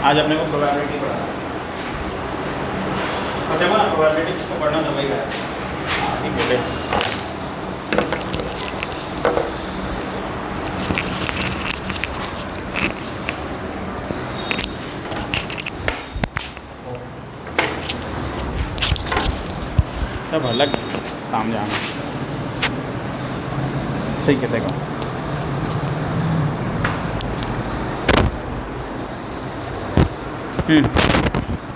आज अपने को प्रोबेबिलिटी पढ़ा और देखो ना प्रोबेबिलिटी जिसको पढ़ना तो वही है बोले। सब अलग काम जाना। ठीक है देखो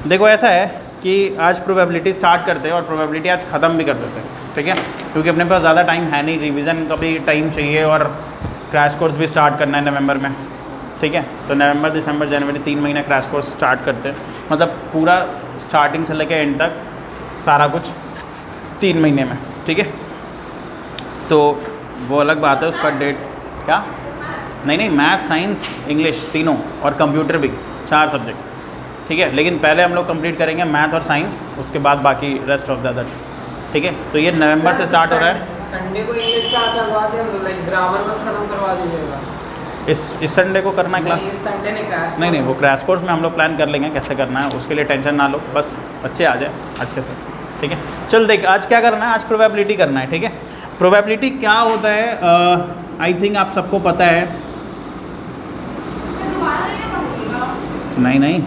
देखो ऐसा है कि आज प्रोबेबिलिटी स्टार्ट करते हैं और प्रोबेबिलिटी आज ख़त्म भी कर देते हैं, ठीक है, क्योंकि अपने पास ज़्यादा टाइम है नहीं, रिवीजन का भी टाइम चाहिए और क्रैश कोर्स भी स्टार्ट करना है नवंबर में, ठीक है। तो नवंबर दिसंबर जनवरी 3 महीने क्रैश कोर्स स्टार्ट करते हैं, मतलब पूरा स्टार्टिंग से लेकर एंड तक सारा कुछ 3 महीने में, ठीक है। तो वो अलग बात है, उसका डेट क्या नहीं मैथ साइंस इंग्लिश तीनों और कंप्यूटर भी 4 सब्जेक्ट, ठीक है। लेकिन पहले हम लोग कंप्लीट करेंगे मैथ और साइंस, उसके बाद बाकी रेस्ट ऑफ द अदर, ठीक है। तो ये नवंबर से स्टार्ट हो रहा है। संडे को इंग्लिश का चलवा दें, लाइक ग्रामर बस खत्म करवा दीजिएगा। इस संडे को करना है क्लास? इस संडे ने क्रैश नहीं वो क्रैश कोर्स में हम लोग प्लान कर लेंगे कैसे करना है, उसके लिए टेंशन ना लो, बस बच्चे आ जाए अच्छे से, ठीक है। चल देख आज क्या करना है, आज प्रोबेबिलिटी करना है, ठीक है। प्रोबेबिलिटी क्या होता है आई थिंक आप सबको पता है। नहीं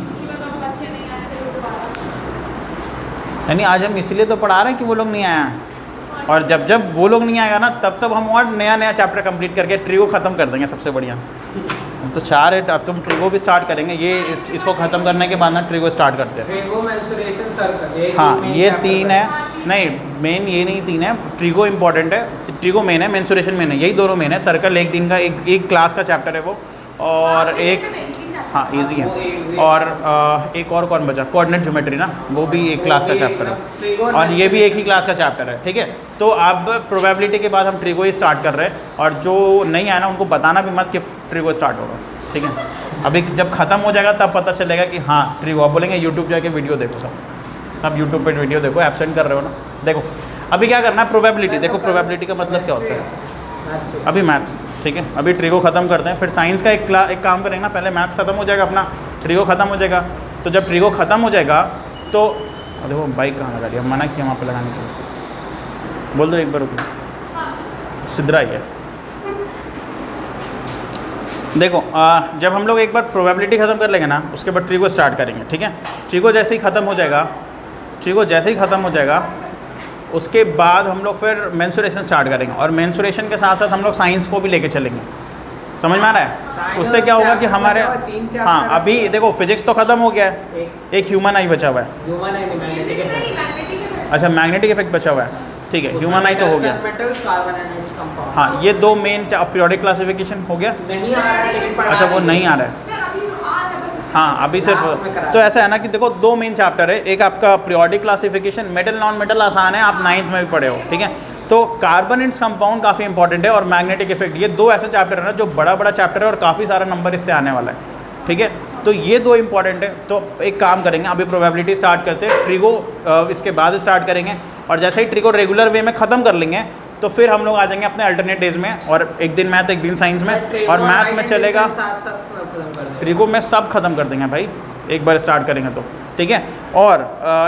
यानी आज हम इसलिए तो पढ़ा रहे हैं कि वो लोग नहीं आया, और जब वो लोग नहीं आएगा ना तब हम और नया चैप्टर कंप्लीट करके ट्रिगो ख़त्म कर देंगे सबसे बढ़िया। तो 4 है, अब तुम ट्रिगो भी स्टार्ट करेंगे, ये इसको ख़त्म करने के बाद ना ट्रिगो स्टार्ट करते हैं। ट्रिगो मेंसुरेशन सर्कल, हाँ ये 3 है, नहीं मेन ये नहीं 3 है, ट्रिगो इंपॉर्टेंट है, ट्रिगो मेन है, मेंसुरेशन मेन है, यही दोनों मेन है। सर्कल एक दिन का एक क्लास का चैप्टर है वो, और एक हाँ इजी है, और एक और कौन बचा, कोऑर्डिनेट ज्योमेट्री ना, वो भी एक क्लास का चैप्टर है, और ये भी एक ही क्लास का चैप्टर है, ठीक है। तो अब प्रोबेबिलिटी के बाद हम ट्रिगो ही स्टार्ट कर रहे हैं, और जो नहीं आया ना उनको बताना भी मत कि ट्रिगो स्टार्ट होगा, ठीक है। अभी जब ख़त्म हो जाएगा तब पता चलेगा कि हाँ ट्रिगो, आप बोलेंगे यूट्यूब जाके वीडियो देखो, सब यूट्यूब पर वीडियो देखो, एब्सेंट कर रहे हो ना। देखो अभी क्या करना है, प्रोबेबिलिटी देखो, प्रोबेबिलिटी का मतलब क्या होता है, अभी मैथ्स, ठीक है, अभी ट्रिगो ख़त्म करते हैं, फिर साइंस का एक काम करेंगे ना, पहले मैथ्स ख़त्म हो जाएगा अपना, ट्रिगो ख़त्म हो जाएगा। तो जब ट्रिगो ख़त्म हो जाएगा तो देखो बाइक कहाँ लगा दिया, मना किया वहाँ पे लगाने के लिए, बोल दो एक बार रुको, सिद्धरा ही है। देखो जब हम लोग एक बार प्रोबेबिलिटी ख़त्म कर लेंगे ना, उसके बाद ट्रिगो स्टार्ट करेंगे, ठीक है। ट्रिगो जैसे ही ख़त्म हो जाएगा उसके बाद हम लोग फिर मेंसुरेशन स्टार्ट करेंगे, और मेंसुरेशन के साथ साथ हम लोग साइंस को भी लेके चलेंगे, समझ में आ रहा है। उससे क्या होगा कि हमारे हाँ अभी देखो फिजिक्स तो ख़त्म हो गया है, एक ह्यूमन आई बचा हुआ है, अच्छा मैग्नेटिक इफेक्ट बचा हुआ है, ठीक है, ह्यूमन आई तो हो गया। हाँ ये 2 मेन, पीरियोडिक क्लासिफिकेशन हो गया, अच्छा वो नहीं आ रहा है, हाँ अभी सिर्फ। तो ऐसा है ना कि देखो 2 मेन चैप्टर है, एक आपका periodic classification, metal non metal आसान है, आप 9th में भी पढ़े हो, ठीक है। तो कार्बन एंड कंपाउंड काफ़ी इंपॉर्टेंट है, और मैग्नेटिक इफेक्ट, ये 2 ऐसे चैप्टर है ना जो बड़ा चैप्टर है और काफ़ी सारा नंबर इससे आने वाला है, ठीक है। तो ये 2 इंपॉर्टेंट है। तो एक काम करेंगे, अभी प्रोबेबिलिटी स्टार्ट करते हैं, ट्रिगो इसके बाद स्टार्ट करेंगे, और जैसे ही ट्रिगो रेगुलर वे में ख़त्म कर लेंगे तो फिर हम लोग आ जाएंगे अपने अल्टरनेट डेज में, और एक दिन मैथ एक दिन साइंस में, और मैथ्स में चलेगा ट्रिगो में सब खत्म कर देंगे भाई एक बार स्टार्ट करेंगे तो, ठीक है। और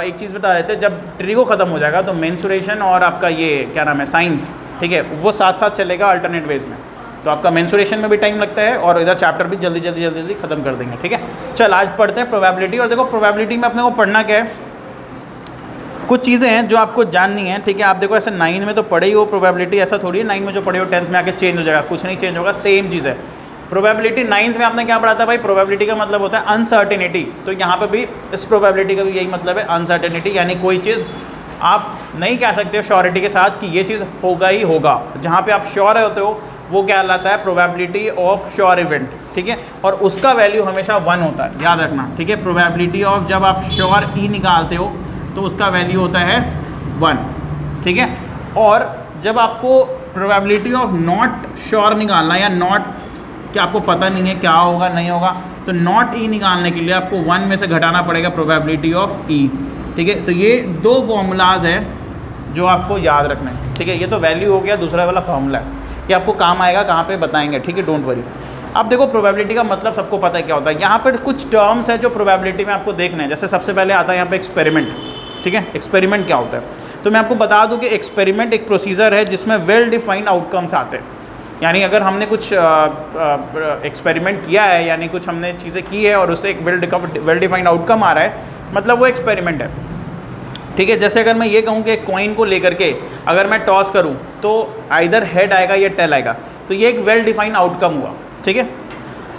एक चीज़ बता देते हैं, जब ट्रिगो ख़त्म हो जाएगा तो मेंसुरेशन और आपका ये क्या नाम है साइंस, ठीक है, वो साथ साथ चलेगा अल्टरनेट वेज में, तो आपका मेंसुरेशन में भी टाइम लगता है, और इधर चैप्टर भी जल्दी ख़त्म कर देंगे, ठीक है। चल आज पढ़ते हैं प्रोबेबिलिटी, और देखो प्रोबेबिलिटी में अपने को पढ़ना क्या है, कुछ चीज़ें हैं जो आपको जाननी है, ठीक है। आप देखो ऐसे 9 में तो पढ़े ही हो प्रोबेबिलिटी, ऐसा थोड़ी है 9 में जो पढ़े हो 10th में आके चेंज हो जाएगा, कुछ नहीं चेंज होगा, सेम चीज़ है। प्रोबेबिलिटी 9th में आपने क्या पढ़ा था भाई, प्रोबेबिलिटी का मतलब होता है अनसर्टेनिटी, तो यहाँ पे भी इस प्रोबेबिलिटी का भी यही मतलब है, अनसर्टेनिटी, यानी कोई चीज़ आप नहीं कह सकते हो श्योरिटी के साथ कि ये चीज़ होगा ही होगा, जहाँ पे आप श्योर होते हो वो क्या कहलाता है, प्रोबेबिलिटी ऑफ श्योर इवेंट, ठीक है। और उसका वैल्यू हमेशा 1 होता है, याद रखना, ठीक है। प्रोबेबिलिटी ऑफ जब आप श्योर ई निकालते हो तो उसका वैल्यू होता है 1, ठीक है। और जब आपको प्रोबेबिलिटी ऑफ नॉट श्योर निकालना, या नॉट कि आपको पता नहीं है क्या होगा नहीं होगा, तो नॉट ई निकालने के लिए आपको 1 में से घटाना पड़ेगा प्रोबेबिलिटी ऑफ ई, ठीक है। तो ये 2 फॉर्मूलाज हैं जो आपको याद रखना है, ठीक है। ये तो वैल्यू हो गया, दूसरा वाला फॉर्मूला है, ये आपको काम आएगा, कहाँ पे बताएंगे, ठीक है, डोंट वरी। अब देखो प्रोबेबिलिटी का मतलब सबको पता है क्या होता है। यहाँ पर कुछ टर्म्स हैं जो प्रोबेबिलिटी में आपको देखने हैं। जैसे सबसे पहले आता है यहाँ पे एक्सपेरिमेंट, ठीक है। एक्सपेरिमेंट क्या होता है, तो मैं आपको बता दूं कि एक्सपेरिमेंट एक प्रोसीजर है जिसमें वेल डिफाइंड आउटकम्स आते हैं। यानी अगर हमने कुछ एक्सपेरिमेंट किया है, यानी कुछ हमने चीज़ें की है और उससे एक वेल डिफाइंड आउटकम आ रहा है, मतलब वो एक्सपेरिमेंट है, ठीक है। जैसे अगर मैं ये कहूँ कि एक कॉइन को लेकर के अगर मैं टॉस करूँ तो आइदर हेड आएगा या टेल आएगा, तो ये एक वेल डिफाइंड आउटकम हुआ, ठीक है।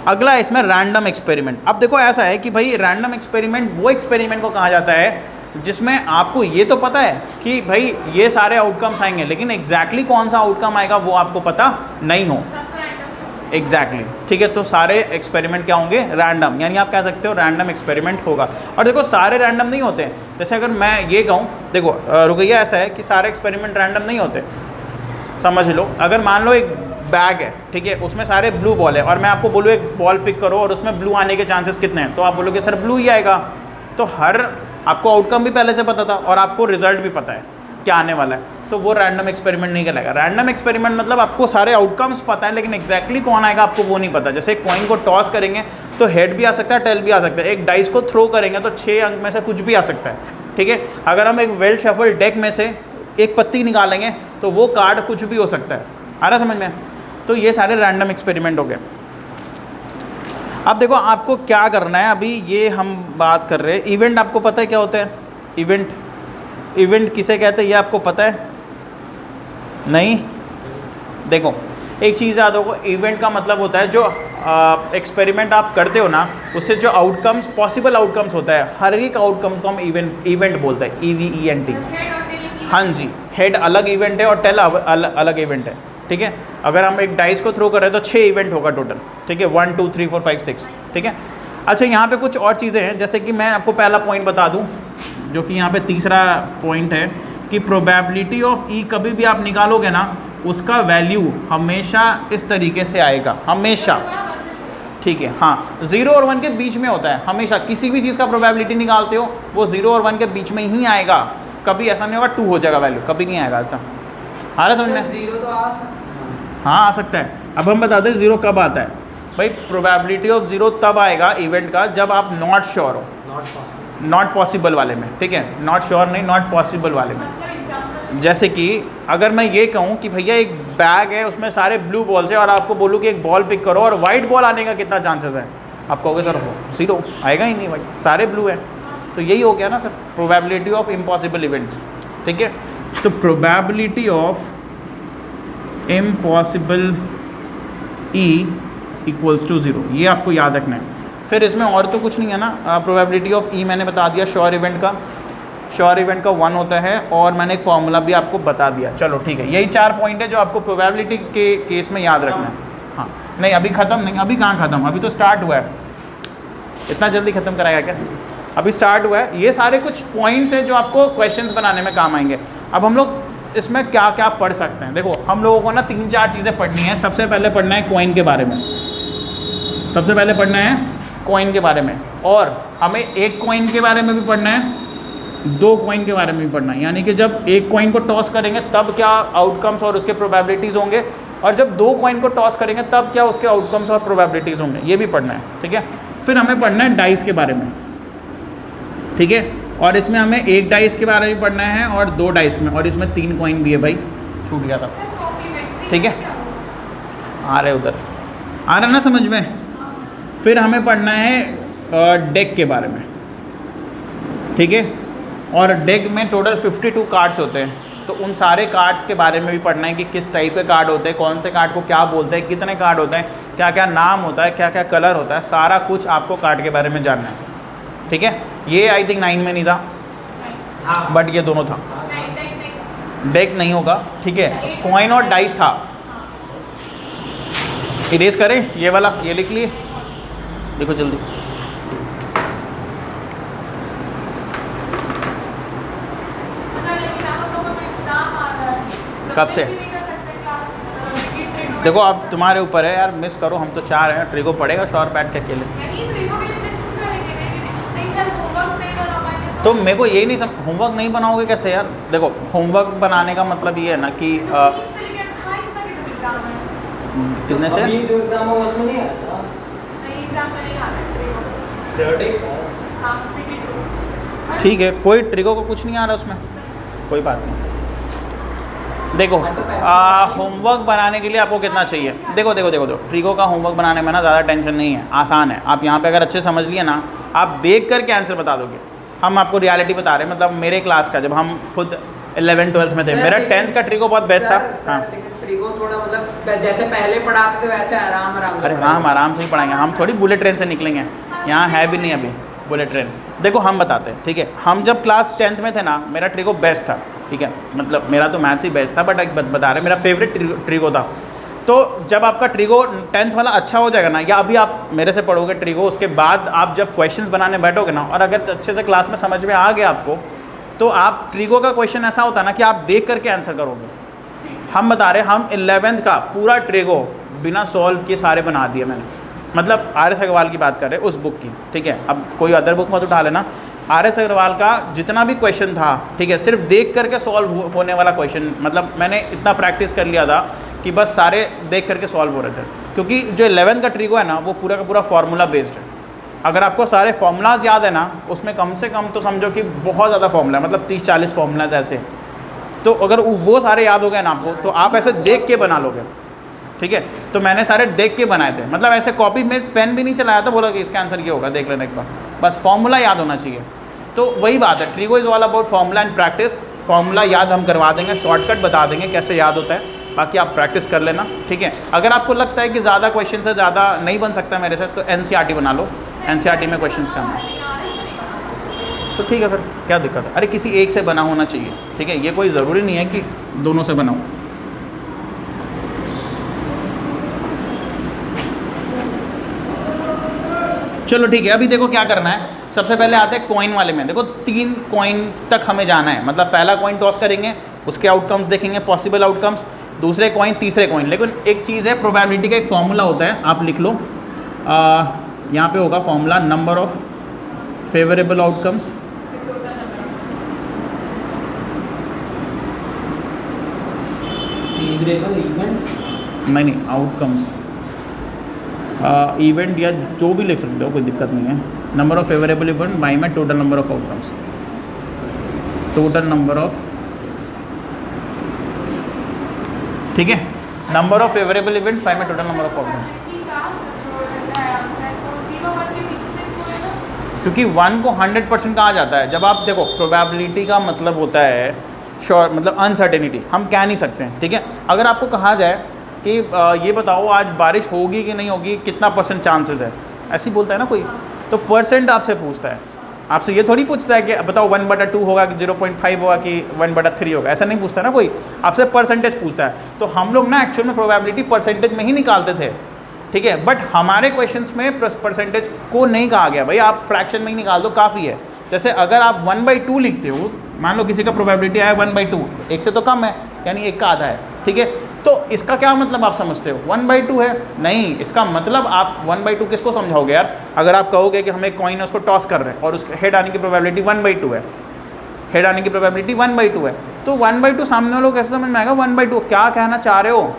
अगला इसमें रैंडम एक्सपेरिमेंट। अब देखो ऐसा है कि भाई रैंडम एक्सपेरिमेंट वो एक्सपेरिमेंट को कहा जाता है जिसमें आपको ये तो पता है कि भाई ये सारे आउटकम्स आएंगे, लेकिन एग्जैक्टली कौन सा आउटकम आएगा वो आपको पता नहीं हो। एग्जैक्टली, ठीक है। तो सारे एक्सपेरिमेंट क्या होंगे, रैंडम, यानी आप कह सकते हो रैंडम एक्सपेरिमेंट होगा। और देखो सारे रैंडम नहीं होते हैं। जैसे अगर मैं ये कहूँ, देखो रुकैया, ऐसा है कि सारे एक्सपेरिमेंट रैंडम नहीं होते। समझ लो, अगर मान लो एक बैग है, ठीक है, उसमें सारे ब्लू बॉल है और मैं आपको बोलूँ एक बॉल पिक करो और उसमें ब्लू आने के चांसेस कितने हैं, तो आप बोलोगे सर ब्लू ही आएगा। तो हर आपको आउटकम भी पहले से पता था और आपको रिजल्ट भी पता है क्या आने वाला है, तो वो रैंडम एक्सपेरिमेंट नहीं कहलाएगा। रैंडम एक्सपेरिमेंट मतलब आपको सारे आउटकम्स पता है लेकिन एग्जैक्टली कौन आएगा आपको वो नहीं पता। जैसे एक कॉइन को टॉस करेंगे तो हेड भी आ सकता है, टेल भी आ सकता है। एक डाइस को थ्रो करेंगे तो 6 अंक में से कुछ भी आ सकता है, ठीक है। अगर हम एक वेल शफल डेक में से एक पत्ती निकालेंगे तो वो कार्ड कुछ भी हो सकता है। आ रहा समझ में? तो ये सारे रैंडम एक्सपेरिमेंट हो गए। अब देखो आपको क्या करना है, अभी ये हम बात कर रहे हैं इवेंट। आपको पता है क्या होता है इवेंट? इवेंट किसे कहते हैं ये आपको पता है? नहीं? देखो एक चीज़ याद होगा, इवेंट का मतलब होता है जो एक्सपेरिमेंट आप करते हो ना, उससे जो आउटकम्स, पॉसिबल आउटकम्स होता है, हर एक आउटकम्स को हम इवेंट बोलते हैं, EVENT। हाँ जी, हेड अलग इवेंट है और टेल अलग इवेंट है, ठीक है। अगर हम एक डाइस को थ्रो कर रहे हैं तो 6 इवेंट होगा टोटल, ठीक है, 1 2 3 4 5 6, ठीक है। अच्छा, यहाँ पे कुछ और चीज़ें हैं, जैसे कि मैं आपको पहला पॉइंट बता दूँ जो कि यहाँ पे तीसरा पॉइंट है कि प्रोबेबिलिटी ऑफ ई कभी भी आप निकालोगे ना, उसका वैल्यू हमेशा इस तरीके से आएगा, हमेशा, ठीक है। हाँ, 0 और 1 के बीच में होता है हमेशा। किसी भी चीज़ का प्रोबेबिलिटी निकालते हो वो 0 और 1 के बीच में ही आएगा, कभी ऐसा नहीं होगा 2 हो जाएगा वैल्यू, कभी नहीं आएगा ऐसा। आ रहा समझ में? 0 तो आ सकता, हाँ आ सकता है। अब हम बताते हैं 0 कब आता है। भाई प्रोबेबिलिटी ऑफ 0 तब आएगा इवेंट का जब आप नॉट श्योर हो, नॉट पॉसिबल वाले में, ठीक है। नॉट श्योर नहीं, नॉट पॉसिबल वाले में। जैसे कि अगर मैं ये कहूँ कि भैया एक बैग है उसमें सारे ब्लू बॉल्स है और आपको बोलूँ कि एक बॉल पिक करो और वाइट बॉल आने का कितना चांसेस है, आप कहोगे सर 0 आएगा ही नहीं भाई, सारे ब्लू है। तो यही हो गया ना sir, probability of impossible events, ठीक है। तो probability of impossible E equals to 0, ये आपको याद रखना है। फिर इसमें और तो कुछ नहीं है ना। प्रोबेबिलिटी ऑफ E मैंने बता दिया, श्योर इवेंट का, श्योर इवेंट का 1 होता है और मैंने एक फॉर्मूला भी आपको बता दिया। चलो ठीक है, यही 4 पॉइंट है जो आपको प्रोबेबिलिटी के केस में याद रखना है। हाँ नहीं, अभी ख़त्म नहीं, अभी कहाँ ख़त्म, अभी तो स्टार्ट हुआ है। इतना जल्दी ख़त्म कराएगा क्या? अभी स्टार्ट हुआ है। ये सारे कुछ पॉइंट्स हैं जो आपको क्वेश्चंस बनाने में काम आएंगे। अब हम लोग इसमें क्या क्या पढ़ सकते हैं। देखो हम लोगों को ना 3-4 चीज़ें पढ़नी है। सबसे पहले पढ़ना है कॉइन के बारे में, सबसे पहले पढ़ना है कॉइन के बारे में, और हमें एक कॉइन के बारे में भी पढ़ना है, 2 कॉइन के बारे में भी पढ़ना है। यानी कि जब एक कॉइन को टॉस करेंगे तब क्या आउटकम्स और उसके प्रोबेबिलिटीज़ होंगे, और जब 2 कॉइन को टॉस करेंगे तब क्या उसके आउटकम्स और प्रोबेबिलिटीज़ होंगे, ये भी पढ़ना है, ठीक है। फिर हमें पढ़ना है डाइस के बारे में, ठीक है। और इसमें हमें 1 डाइस के बारे में पढ़ना है और 2 डाइस में, और इसमें 3 कॉइन भी है भाई, छूट गया था, ठीक है। आ रहे उधर, आ रहा ना समझ में। फिर हमें पढ़ना है डेक के बारे में, ठीक है। और डेक में टोटल 52 कार्ड्स होते हैं, तो उन सारे कार्ड्स के बारे में भी पढ़ना है कि किस टाइप के कार्ड होते हैं, कौन से कार्ड को क्या बोलते हैं, कितने कार्ड होते हैं, क्या क्या नाम होता है, क्या क्या कलर होता है, सारा कुछ आपको कार्ड के बारे में जानना है, ठीक है। ये आई थिंक 9 में नहीं था, बट ये दोनों था। डेक नहीं होगा, ठीक है। कॉइन और डाइस था। इरेज करें ये वाला, ये लिख लिए, देखो जल्दी। कब से? देखो अब तुम्हारे ऊपर है यार, मिस करो, हम तो 4 हैं, ट्रिको पड़ेगा शॉर बैठ के अकेले। तो मेरे को यही नहीं होमवर्क नहीं बनाओगे कैसे यार? देखो होमवर्क बनाने का मतलब ये है ना कि कितने से अभी जो एग्जाम होगा उसमें नहीं आया। ठीक है, कोई ट्रिगो को कुछ नहीं आ रहा उसमें, कोई बात नहीं। देखो होमवर्क बनाने के लिए आपको कितना चाहिए, देखो देखो देखो देखो ट्रिगो का होमवर्क बनाने में ना ज़्यादा टेंशन नहीं है, आसान है। आप यहाँ पे अगर अच्छे समझ लिए ना, आप देख करके आंसर बता दोगे। हम आपको रियलिटी बता रहे हैं, मतलब मेरे क्लास का जब हम खुद 11th-12th में थे, मेरा 10th का ट्रिगो बहुत बेस्ट था। हाँ, ट्रिगो थोड़ा मतलब जैसे पहले पढ़ाते थे वैसे आराम आराम। अरे हाँ, हम आराम से ही पढ़ाएंगे, हम थोड़ी बुलेट ट्रेन से निकलेंगे, यहाँ है भी नहीं अभी बुलेट ट्रेन। देखो हम बताते हैं, ठीक है। हम जब क्लास 10th में थे ना, मेरा ट्रिगो बेस्ट था, ठीक है। मतलब मेरा तो मैथ्स ही बेस्ट था, बट एक बता रहे मेरा फेवरेट ट्रिगो था। तो जब आपका ट्रिगो 10th वाला अच्छा हो जाएगा ना, या अभी आप मेरे से पढ़ोगे ट्रिगो, उसके बाद आप जब क्वेश्चंस बनाने बैठोगे ना, और अगर अच्छे से क्लास में समझ में आ गया आपको, तो आप ट्रिगो का क्वेश्चन ऐसा होता है ना कि आप देख करके आंसर करोगे। हम बता रहे, हम 11th का पूरा ट्रिगो बिना सॉल्व किए सारे बना दिए मैंने, मतलब आर.एस. अग्रवाल की बात कर रहे हैं, उस बुक की, ठीक है। अब कोई अदर बुक मत उठा लेना। आर.एस. अग्रवाल का जितना भी क्वेश्चन था, ठीक है, सिर्फ देख करके सॉल्व होने वाला क्वेश्चन, मतलब मैंने इतना प्रैक्टिस कर लिया था कि बस सारे देख करके सॉल्व हो रहे थे। क्योंकि जो 11th का ट्रिगो है ना, वो पूरा का पूरा फार्मूला बेस्ड है। अगर आपको सारे फार्मूलाज याद है ना, उसमें कम से कम तो समझो कि बहुत ज़्यादा फार्मूला है, मतलब 30-40 फार्मूलाज ऐसे। तो अगर वो सारे याद हो गए ना आपको, तो आप ऐसे देख के बना लोगे, ठीक है। तो मैंने सारे देख के बनाए थे, मतलब ऐसे कॉपी में पेन भी नहीं चलाया था, बोला कि इसका आंसर ये होगा, देख लेना एक बार, बस फार्मूला याद होना चाहिए। तो वही बात है, trigo is all about formula and practice. Formula याद हम करवा देंगे, शॉर्टकट बता देंगे कैसे याद होता है, बाकी आप प्रैक्टिस कर लेना, ठीक है। अगर आपको लगता है कि ज़्यादा क्वेश्चन से ज़्यादा नहीं बन सकता मेरे से, तो NCERT बना लो, NCERT में क्वेश्चन कम है, तो ठीक है, फिर क्या दिक्कत है। अरे किसी एक से बना होना चाहिए, ठीक है, ये कोई ज़रूरी नहीं है कि दोनों से बनाओ। चलो ठीक है, अभी देखो क्या करना है। सबसे पहले आते हैं कॉइन वाले में। देखो 3 कॉइन तक हमें जाना है, मतलब पहला कॉइन टॉस करेंगे, उसके आउटकम्स देखेंगे, पॉसिबल आउटकम्स, दूसरे कॉइन, तीसरे कॉइन। लेकिन एक चीज़ है, प्रोबेबिलिटी का एक फॉर्मूला होता है, आप लिख लो, यहाँ पे होगा formula, number of favourable outcomes नहीं आउटकम्स, इवेंट या जो भी लिख सकते हो, कोई दिक्कत नहीं है। Number of favourable event by में total number of outcomes, total number of, ठीक है, number of favourable events by में टोटल नंबर ऑफ आउटकम्स। क्योंकि 1 को 100% कहा जाता है। जब आप देखो, प्रोबेबिलिटी का मतलब होता है श्योर, मतलब अनसर्टेनिटी, हम कह नहीं सकते हैं, ठीक है। अगर आपको कहा जाए कि ये बताओ आज बारिश होगी कि नहीं होगी, कितना % चांसेस है, ऐसे ही बोलता है ना कोई, तो परसेंट आपसे पूछता है। आपसे ये थोड़ी पूछता है कि बताओ 1/2 होगा कि 0.5 होगा कि 1/3 होगा, ऐसा नहीं पूछता ना कोई, आपसे परसेंटेज पूछता है। तो हम लोग ना एक्चुअल में प्रोबेबिलिटी परसेंटेज में ही निकालते थे, ठीक है। बट हमारे क्वेश्चंस में परसेंटेज को नहीं कहा गया, भाई आप फ्रैक्शन में ही निकाल दो, काफ़ी है। जैसे अगर आप 1/2 लिखते हो, मान लो किसी का प्रोबेबिलिटी आया 1/2, एक से तो कम है, यानी एक का आधा है, ठीक है। तो इसका क्या मतलब आप समझते हो, 1/2 है? नहीं, इसका मतलब आप 1/2 किसको समझाओगे यार? अगर आप कहोगे कि हम एक कॉइन है उसको टॉस कर रहे हैं और उसके हेड आने की प्रोबेबिलिटी 1/2 है, हेड आने की प्रोबेबिलिटी 1/2 है, तो 1/2 सामने वालों को कैसे समझ में आएगा 1/2 क्या कहना चाह रहे हो?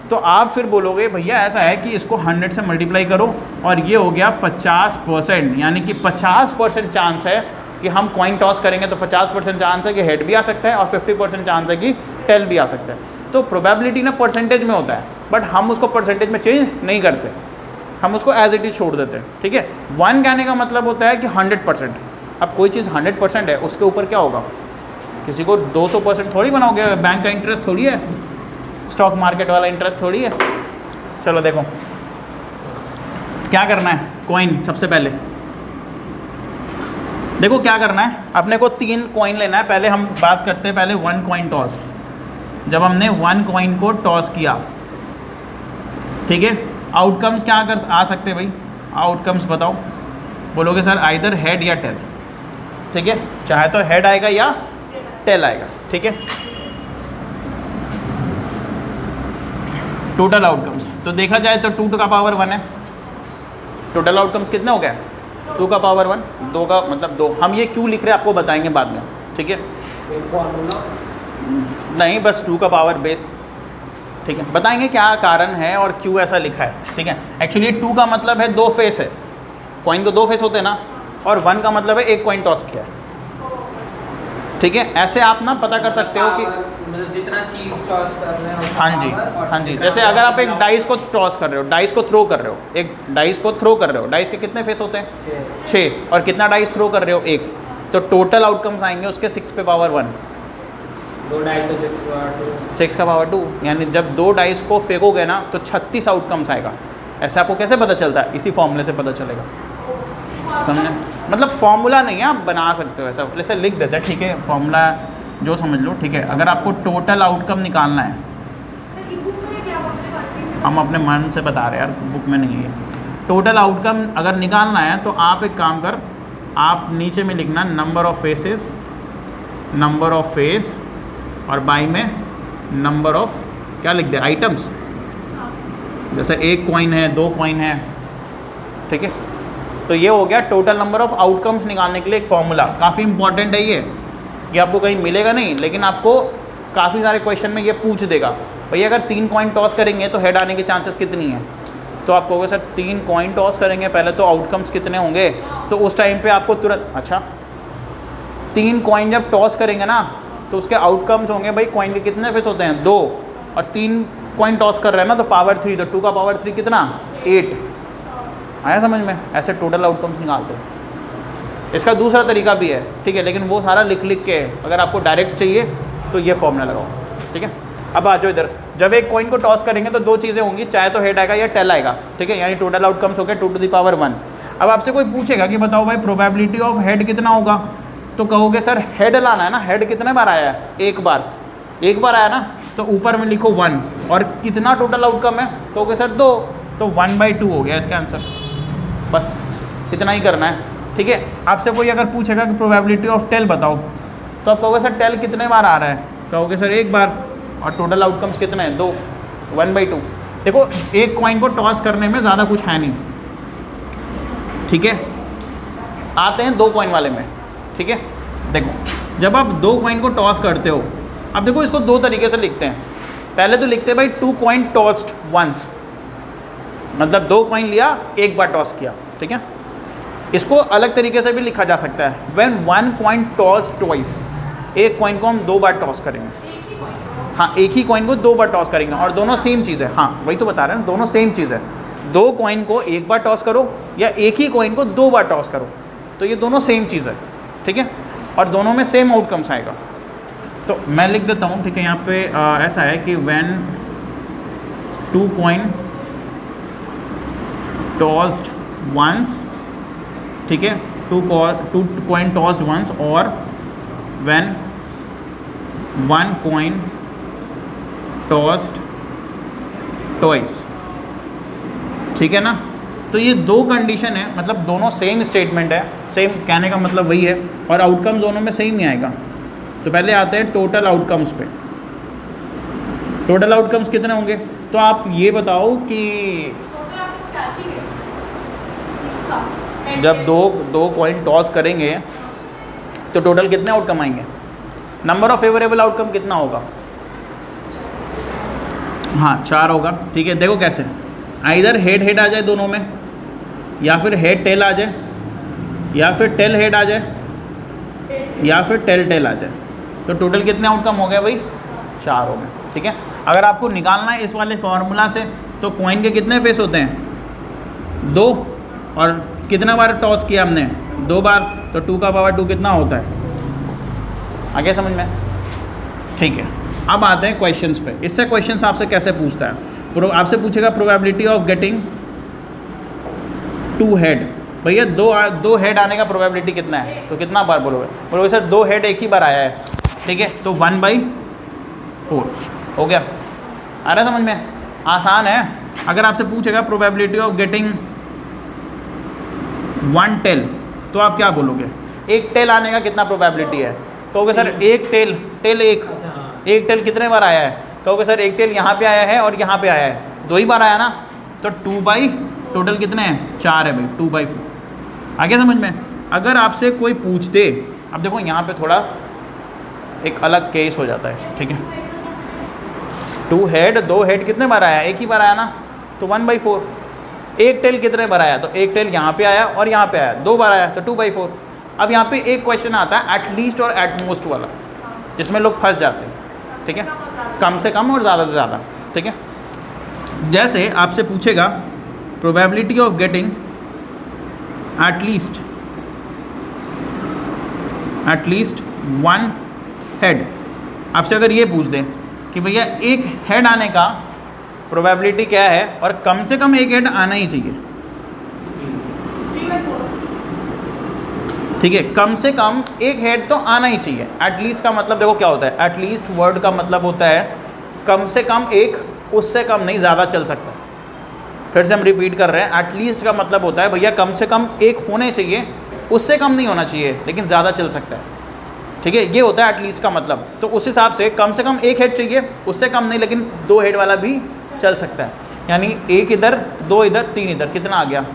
तो आप फिर बोलोगे भैया ऐसा है कि इसको 100 से मल्टीप्लाई करो और ये हो गया 50%, यानी कि 50% चांस है कि हम कॉइन टॉस करेंगे, तो 50% चांस है कि हेड भी आ सकता है और 50% चांस है कि टेल भी आ सकता है। तो प्रोबेबिलिटी ना परसेंटेज में होता है, बट हम उसको परसेंटेज में चेंज नहीं करते, हम उसको एज इट इज़ छोड़ देते हैं, ठीक है। 1 कहने का मतलब होता है कि 100%। अब कोई चीज़ 100% है, उसके ऊपर क्या होगा? किसी को 200% थोड़ी बनाओगे, बैंक का इंटरेस्ट थोड़ी है, स्टॉक मार्केट वाला इंटरेस्ट थोड़ी है। चलो देखो क्या करना है, कॉइन सबसे पहले देखो क्या करना है, अपने को 3 कॉइन लेना है। पहले हम बात करते हैं पहले 1 कॉइन टॉस। जब हमने 1 कॉइन को टॉस किया, ठीक है, आउटकम्स क्या कर आ सकते हैं भाई? आउटकम्स बताओ। बोलोगे सर आइदर हेड या टेल, ठीक है, चाहे तो हेड आएगा या टेल आएगा, ठीक है। टोटल आउटकम्स तो देखा जाए तो 2 का पावर 1 है। टोटल आउटकम्स कितने हो गए? 2 का पावर 1, 2 का मतलब 2। हम ये क्यों लिख रहे हैं आपको बताएंगे बाद में, ठीक है। नहीं, बस 2 का पावर बेस, ठीक है, बताएंगे क्या कारण है और क्यों ऐसा लिखा है, ठीक है। एक्चुअली 2 का मतलब है 2 फेस है, कॉइन को 2 फेस होते हैं ना, और 1 का मतलब है एक कॉइन टॉस किया है। ठीक है, ऐसे आप ना पता कर सकते हो कि मतलब जितना चीज टॉस कर रहे हो। हाँ जी, हाँ जी। जैसे अगर आप एक डाइस को टॉस कर रहे हो, डाइस को थ्रो कर रहे हो, एक डाइस को थ्रो कर रहे हो, डाइस के कितने फेस होते हैं? 6। और कितना डाइस थ्रो कर रहे हो? 1। तो टोटल आउटकम्स आएंगे उसके 6 पे पावर 1, 2 डाइस तो 6 का पावर 2। यानी जब 2 डाइस को फेंकोगे ना तो 36 आउटकम्स आएगा। ऐसे आपको कैसे पता चलता है? इसी फॉर्मूले से पता चलेगा, समझे? मतलब फॉर्मूला नहीं है, आप बना सकते हो ऐसा, जैसे लिख देते हैं, ठीक है, फॉर्मूला जो समझ लो, ठीक है। अगर आपको टोटल आउटकम निकालना है, हम अपने मन से बता रहे हैं यार, बुक में नहीं है। टोटल आउटकम अगर निकालना है तो आप एक काम कर, आप नीचे में लिखना number of faces, number of face, और बाई में नंबर ऑफ क्या लिख दे? आइटम्स। जैसे 1 कॉइन है, 2 कॉइन है, ठीक है। तो ये हो गया टोटल नंबर ऑफ आउटकम्स निकालने के लिए एक फॉर्मूला। काफ़ी इंपॉर्टेंट है ये आपको कहीं मिलेगा नहीं, लेकिन आपको काफ़ी सारे क्वेश्चन में ये पूछ देगा, भैया अगर 3 कॉइन टॉस करेंगे तो हेड आने की चांसेस कितनी है? तो आप कहोगे सर 3 कॉइन टॉस करेंगे पहले, तो आउटकम्स कितने होंगे? तो उस टाइम पे आपको तुरंत, अच्छा 3 कॉइन जब टॉस करेंगे ना तो उसके आउटकम्स होंगे, भाई कॉइन के कितने फेस होते हैं? 2। और 3 कॉइन टॉस कर रहे हैं ना तो पावर 3, तो 2 का पावर 3 कितना? 8। आया समझ में? ऐसे टोटल आउटकम्स निकालते हैं। इसका दूसरा तरीका भी है, ठीक है, लेकिन वो सारा लिख के है। अगर आपको डायरेक्ट चाहिए तो ये फॉर्मूला लगाओ, ठीक है। अब आ जाओ इधर, जब एक कॉइन को टॉस करेंगे तो 2 चीज़ें होंगी, चाहे तो हेड आएगा या टेल आएगा, ठीक है। यानी टोटल आउटकम्स हो गए 2 टू द पावर 1। अब आपसे कोई पूछेगा कि बताओ भाई प्रोबेबिलिटी ऑफ हेड कितना होगा, तो कहोगे सर हेड लाना है ना, हेड कितने बार आया है? 1 बार। 1 बार आया ना, तो ऊपर में लिखो 1, और कितना टोटल आउटकम है? कहोगे सर 2, तो 1/2 हो गया इसका आंसर। बस इतना ही करना है, ठीक है। आपसे कोई अगर पूछेगा कि प्रोबेबिलिटी ऑफ टेल बताओ, तो आप कहोगे सर टेल कितने बार आ रहा है? कहोगे सर 1 बार, और टोटल आउटकम्स कितने हैं? 2, 1/2। देखो एक कॉइन को टॉस करने में ज़्यादा कुछ है नहीं, ठीक है। आते हैं 2 कॉइन वाले में, ठीक है। देखो जब आप 2 कॉइन को टॉस करते हो, अब देखो इसको 2 तरीके से लिखते हैं। पहले तो लिखते हैं भाई 2 कॉइन टॉस्ड वंस, मतलब 2 कॉइन लिया, 1 बार टॉस किया, ठीक है। इसको अलग तरीके से भी लिखा जा सकता है, व्हेन 1 कॉइन टॉस ट्वाइस। एक कॉइन को हम 2 बार टॉस करेंगे, हाँ एक ही कॉइन को 2 बार टॉस करेंगे, और दोनों सेम चीज़ है। हाँ वही तो बता रहे हैं, दोनों सेम चीज़ है। 2 कॉइन को 1 बार टॉस करो या एक ही कॉइन को 2 बार टॉस करो, तो ये दोनों सेम चीज़ है, ठीक है, और दोनों में सेम आउटकम्स आएगा। तो मैं लिख देता हूँ, ठीक है। यहाँ पे ऐसा है कि व्हेन 2 कॉइन टॉस्ड वंस, ठीक है, 2 कॉइन टॉस्ड वंस, और व्हेन 1 कॉइन टॉस्ड ट्वाइस, ठीक है ना। तो ये 2 कंडीशन है, मतलब दोनों सेम स्टेटमेंट है, सेम कहने का मतलब वही है, और आउटकम दोनों में सेम ही आएगा। तो पहले आते हैं टोटल आउटकम्स पे। टोटल आउटकम्स कितने होंगे? तो आप ये बताओ कि जब दो कॉइन टॉस करेंगे तो टोटल कितने आउटकम आएंगे? नंबर ऑफ फेवरेबल आउटकम कितना होगा? हाँ 4 होगा, ठीक है। देखो कैसे, आइदर हेड हेड आ जाए दोनों में, या फिर हेड टेल आ जाए, या फिर टेल हेड आ जाए, या फिर टेल टेल आ जाए। तो टोटल कितने आउटकम हो गए भाई? 4 हो गए, ठीक है। अगर आपको निकालना है इस वाले फॉर्मूला से, तो कॉइन के कितने फेस होते हैं? 2, और कितना बार टॉस किया हमने? 2 बार, तो 2 का पावर 2 कितना होता है? आगे समझ में? ठीक है। अब आते हैं क्वेश्चंस पे। इससे क्वेश्चंस आपसे कैसे पूछता है? आपसे पूछेगा प्रोबेबिलिटी ऑफ गेटिंग 2 हेड। भैया 2 हेड आने का प्रोबेबिलिटी कितना है? तो कितना बार बोलोगे सर 2 हेड एक ही बार आया है, ठीक है, तो 1/4 हो गया। आ रहा है समझ में? आसान है। अगर आपसे पूछेगा प्रोबेबिलिटी ऑफ गेटिंग 1 टेल, तो आप क्या बोलोगे? एक टेल आने का कितना प्रोबेबिलिटी है? कहोगे सर एक टेल एक टेल कितने बार आया है? कहोगे सर एक टेल यहाँ पे आया है और यहाँ पे आया है, 2 ही बार आया ना, तो 2 टोटल कितने हैं? 4 है भाई, 2/4। आगे समझ में? अगर आपसे कोई पूछते, अब देखो यहाँ पे थोड़ा एक अलग केस हो जाता है, ठीक है। 2 हेड कितने बार आया? एक ही बार आया ना, तो 1/4। एक टेल कितने बार आया, तो एक टेल यहाँ पे आया और यहाँ पे आया, 2 बार आया, तो 2/4। अब यहाँ पे एक क्वेश्चन आता है एट लीस्ट और एट मोस्ट वाला, जिसमें लोग फंस जाते हैं, ठीक है, कम से कम और ज़्यादा से ज़्यादा, ठीक है। जैसे आपसे पूछेगा probability of getting at least 1 head, आपसे अगर ये पूछ दें कि भैया एक हेड आने का प्रोबेबिलिटी क्या है और कम से कम एक हेड आना ही चाहिए, 3/4। ठीक है, कम से कम एक हेड तो आना ही चाहिए। एटलीस्ट का मतलब देखो क्या होता है, एटलीस्ट वर्ड का मतलब होता है कम से कम एक, उससे कम नहीं, ज़्यादा चल सकता है। फिर से हम रिपीट कर रहे हैं, एटलीस्ट का मतलब होता है भैया कम से कम एक होने चाहिए, उससे कम नहीं होना चाहिए, लेकिन ज़्यादा चल सकता है, ठीक है, ये होता है एटलीस्ट का मतलब। तो उस हिसाब से कम एक हेड चाहिए, उससे कम नहीं, लेकिन 2 हेड वाला भी चल सकता है। यानी 1 इधर, 2 इधर, 3 इधर, कितना आ गया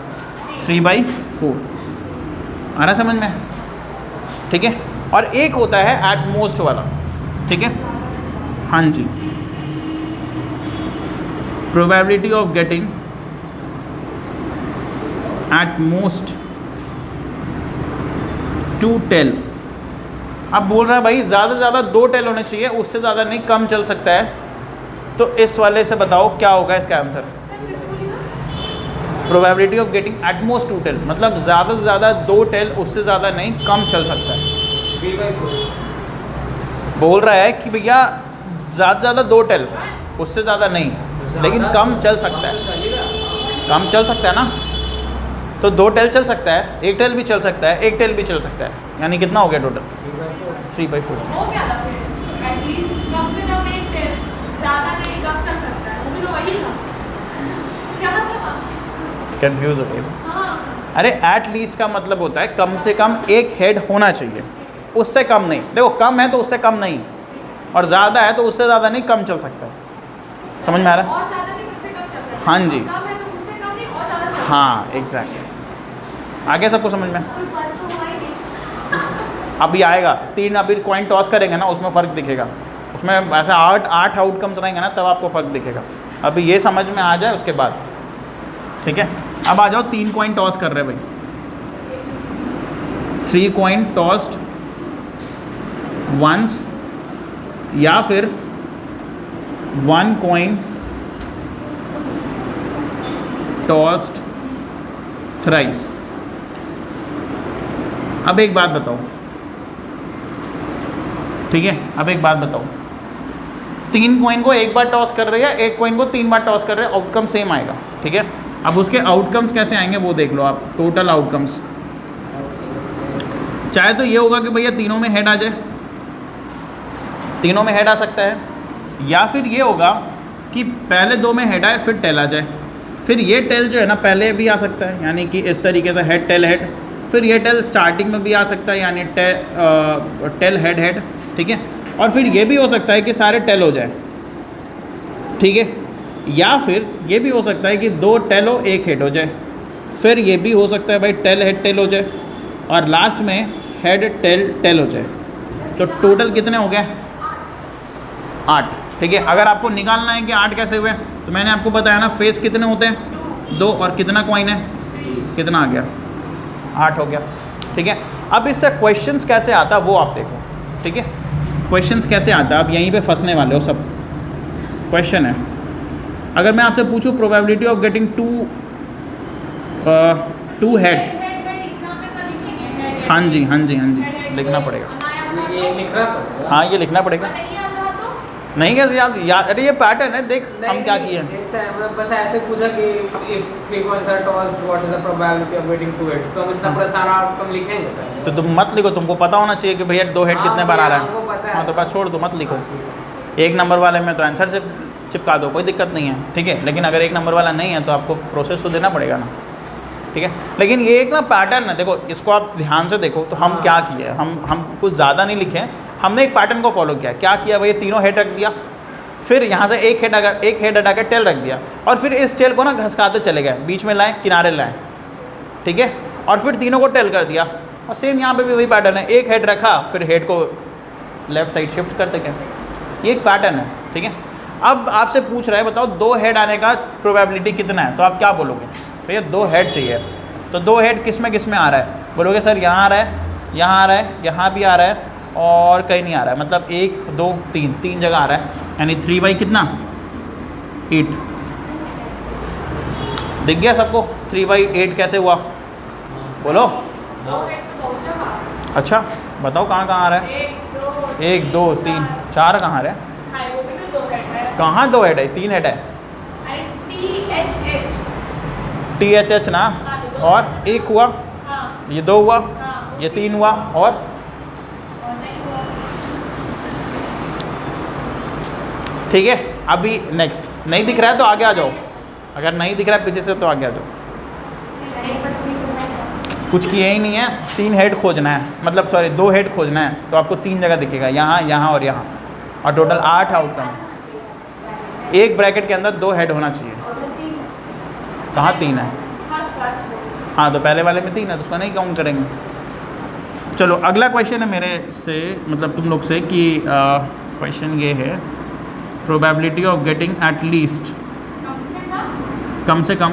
3/4। आ रहा समझ में, ठीक है। और एक होता है एट मोस्ट वाला, ठीक है, हाँ जी, probability of getting at most 2 tail. अब बोल रहा है भाई ज़्यादा से ज़्यादा 2 टेल होने चाहिए, उससे ज़्यादा नहीं, कम चल सकता है। तो इस वाले से बताओ क्या होगा इसका answer. Probability of getting at most 2 tail मतलब ज़्यादा से ज़्यादा 2 टेल, उससे ज़्यादा नहीं, कम चल सकता है। 3/4। बोल रहा है कि भैया ज़्यादा से ज़्यादा 2 टेल, उससे ज़्यादा नहीं, लेकिन कम चल सकता है, कम चल सकता है ना। तो 2 टेल चल सकता है, 1 टेल भी चल सकता है, 1 टेल भी चल सकता है, यानी कितना हो गया टोटल 3/4। हो गया था फिर, एटलीस्ट कम से कम एक टेल, ज़्यादा नहीं, कम चल सकता है, वो भी तो वही था। क्या था? कंफ्यूज हो गए। हाँ। अरे एट लीस्ट का मतलब होता है कम से कम एक हेड होना चाहिए, उससे कम नहीं। देखो कम है तो उससे कम नहीं, और ज़्यादा है तो उससे ज़्यादा नहीं, कम चल सकता है। समझ में आ रहा है? और ज़्यादा नहीं, उससे कम चल सकता है। हाँ जी, कम है तो उससे कम नहीं, और ज़्यादा चल सकता है। हाँ एग्जैक्टली। आगे सबको समझ में? कोई फर्क तो हुआ ही नहीं। अभी आएगा 3, अभी कॉइन टॉस करेंगे ना, उसमें फ़र्क दिखेगा। उसमें ऐसा 8 आउटकम्स रहेंगे ना, तब आपको फ़र्क दिखेगा। अभी ये समझ में आ जाए उसके बाद, ठीक है। अब आ जाओ 3 कॉइन टॉस कर रहे भाई, 3 कॉइन टॉस्ड वंस, या फिर 1 कॉइन टॉस्ड थ्राइस। अब एक बात बताओ, ठीक है, अब एक बात बताओ, 3 कॉइन को एक बार टॉस कर रहे हैं, 1 कॉइन को 3 बार टॉस कर रहे हैं, आउटकम सेम आएगा, ठीक है। अब उसके आउटकम्स कैसे आएंगे वो देख लो आप, टोटल आउटकम्स। चाहे तो ये होगा कि भैया तीनों में हेड आ जाए, तीनों में हेड आ सकता है, या फिर ये होगा कि पहले 2 में हेड आए फिर टेल आ जाए। फिर ये टेल जो है ना पहले भी आ सकता है, यानी कि इस तरीके से हेड टेल हेड, फिर ये टेल स्टार्टिंग में भी आ सकता है, यानी टेल हेड हेड, ठीक है। और फिर ये भी हो सकता है कि सारे टेल हो जाए, ठीक है, या फिर ये भी हो सकता है कि 2 टेल हो 1 हेड हो जाए, फिर ये भी हो सकता है भाई टेल हेड टेल हो जाए, और लास्ट में हेड टेल टेल हो जाए। तो टोटल कितने हो गए 8, ठीक है। अगर आपको निकालना है कि 8 कैसे हुए, तो मैंने आपको बताया ना फेस कितने होते हैं 2, और कितना कॉइन है, कितना आ गया 8 हो गया, ठीक है। अब इससे क्वेश्चंस कैसे आता है वो आप देखो, ठीक है। क्वेश्चंस कैसे आता है, आप यहीं पे फंसने वाले हो सब। क्वेश्चन है, अगर मैं आपसे पूछूं प्रोबेबिलिटी ऑफ गेटिंग 2 हेड्स, हाँ जी हाँ जी हाँ जी, लिखना पड़ेगा। ये लिख रहा था। हाँ ये लिखना पड़ेगा। नहीं कैसे याद, अरे ये पैटर्न है, देख हम क्या किए। मतलब बस ऐसे पूछा कि if 3 coins are tossed, what is the probability of getting 2 heads? तो हम इतना पूरा सारा आउटकम लिखेंगे तो तुम मत लिखो, तुमको पता होना चाहिए कि भैया 2 हेड कितने बार आ रहा हमको पता है। है। हाँ तो बस छोड़ दो, मत लिखो। 1 नंबर वाले में तो आंसर से चिपका दो, कोई दिक्कत नहीं है, ठीक है। लेकिन अगर 1 नंबर वाला नहीं है तो आपको प्रोसेस तो देना पड़ेगा ना, ठीक है। लेकिन ये एक ना पैटर्न है, देखो इसको आप ध्यान से देखो। तो हम क्या किए, हम कुछ ज़्यादा नहीं लिखे, हमने एक पैटर्न को फॉलो किया। क्या किया भैया, तीनों हेड रख दिया, फिर यहाँ से एक हेड हटा के टेल रख दिया, और फिर इस टेल को ना घसकाते चले गए, बीच में लाए, किनारे लाए, ठीक है। और फिर तीनों को टेल कर दिया, और सेम यहाँ पे भी वही पैटर्न है, एक हेड रखा फिर हेड को लेफ्ट साइड शिफ्ट करते गए। ये एक पैटर्न है, ठीक है। अब आपसे पूछ रहा है बताओ 2 हेड आने का प्रोबेबिलिटी कितना है, तो आप क्या बोलोगे। भैया 2 हेड चाहिए, तो 2 हेड किस में आ रहा है? बोलोगे सर यहाँ आ रहा है, यहाँ आ रहा है, यहाँ भी आ रहा है और कहीं नहीं आ रहा है, मतलब 1 2 3 जगह आ रहा है, यानी 3 बाई कितना 8। दिख गया सबको 3 बाई 8 कैसे हुआ? बोलो। 2 हेड तो बहुत जगह। अच्छा बताओ कहाँ आ रहा है? 1 2 3 4 कहाँ आ रहा है? हाय वो भी तो 2 हेड है। कहाँ 2 हेड है? 3 हेड है। अरे THH। THH ना, हाँ, तो 2 और 1 हुआ, हाँ ये 2 हुआ, हाँ, ये 3 हुआ और नहीं हुआ। ठीक है। अभी नेक्स्ट नहीं दिख रहा है तो आगे आ जाओ, अगर नहीं दिख रहा है पीछे से तो आगे आ जाओ। कुछ किया ही नहीं है, 3 हेड खोजना है, मतलब सॉरी 2 हेड खोजना है, तो आपको 3 जगह दिखेगा, यहाँ यहाँ और यहाँ, और टोटल 8 आउटकम। एक ब्रैकेट के अंदर 2 हेड होना चाहिए। कहाँ 3 है? फर्स्ट हाँ तो पहले वाले में 3 है तो उसको नहीं काउंट करेंगे। चलो अगला क्वेश्चन है मेरे से, मतलब तुम लोग से, कि क्वेश्चन ये है probability of getting at least कम से कम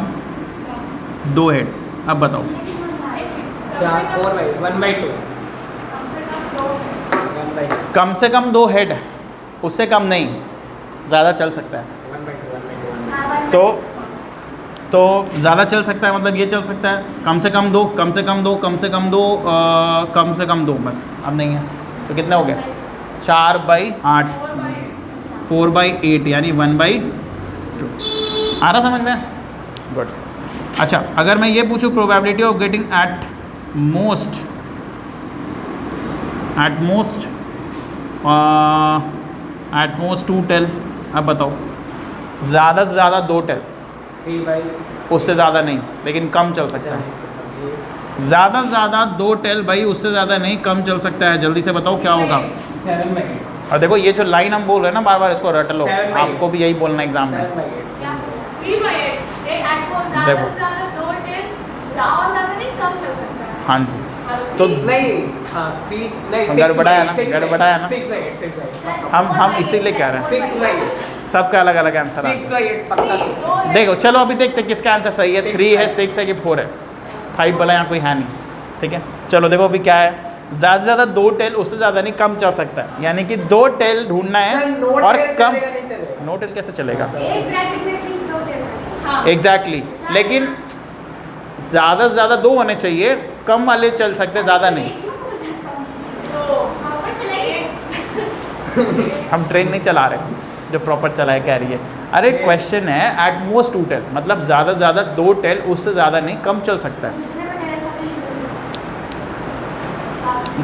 2 हेड। अब बताओ। 4 बाई 1 बाई 2 कम से कम 2 हेड, उससे कम नहीं, ज़्यादा चल सकता है। 1 बाई 2 तो ज़्यादा चल सकता है, मतलब ये चल सकता है कम से कम 2 कम से कम 2 कम से कम 2 कम से कम 2, बस अब नहीं है तो कितने हो गए? 4 बाई 8 4 बाई 8 यानी 1 बाई 2। आ रहा समझ में? गुड। अच्छा अगर मैं ये पूछूं probability of getting at most 2 tail. अब बताओ ज़्यादा से ज़्यादा 2 टेल, 3 बाई उससे ज़्यादा नहीं, लेकिन कम चल सकता है। ज़्यादा से ज़्यादा 2 टेल भाई, उससे ज़्यादा नहीं, कम चल सकता है। जल्दी से बताओ क्या होगा? 7 बाई 8 और देखो ये जो लाइन हम बोल रहे हैं ना बार बार, इसको रट लो, 7 by 8 आपको भी यही बोलना एग्जाम में। 7 बाई 8 3 बाई 8 एक एटमॉस ज़्यादा से ज़्यादा 2 टेल, ज़्यादा नहीं कम चल सकता है। हाँ जी, तो तो नहीं, हाँ 3 नहीं 6 गड़बड़ाया ना, गड़बड़ाया ना। 6 बाई 8 6 बाई 8 हम इसीलिए कह रहे हैं 6 बाई 8 सबका अलग अलग आंसर 6 बाई 8 पक्का सही। देखो चलो अभी देखते हैं किसका आंसर सही है। 6 3 है, 6 है कि 4 है? 5 वाला यहाँ कोई है नहीं। ठीक है चलो देखो अभी क्या है, ज़्यादा से ज़्यादा 2 टेल, उससे ज़्यादा नहीं, कम चल सकता है, यानी कि 2 टेल ढूंढना है और कम। नो टेल कैसे चलेगा? एक ब्रैकेट में एटलीस्ट 2 टेल होना हाँ एग्जैक्टली, लेकिन ज़्यादा से ज़्यादा 2 होने चाहिए, कम वाले चल सकते हैं, ज़्यादा नहीं। तो प्रॉपर चलाइए। हम ट्रेन नहीं चला रहे जो प्रॉपर चलाए कह रही है। अरे क्वेश्चन है एट मोस्ट 2 टेल, मतलब ज़्यादा से ज़्यादा 2 टेल, उससे ज़्यादा नहीं, कम चल सकता है। जितने बने सब प्लीज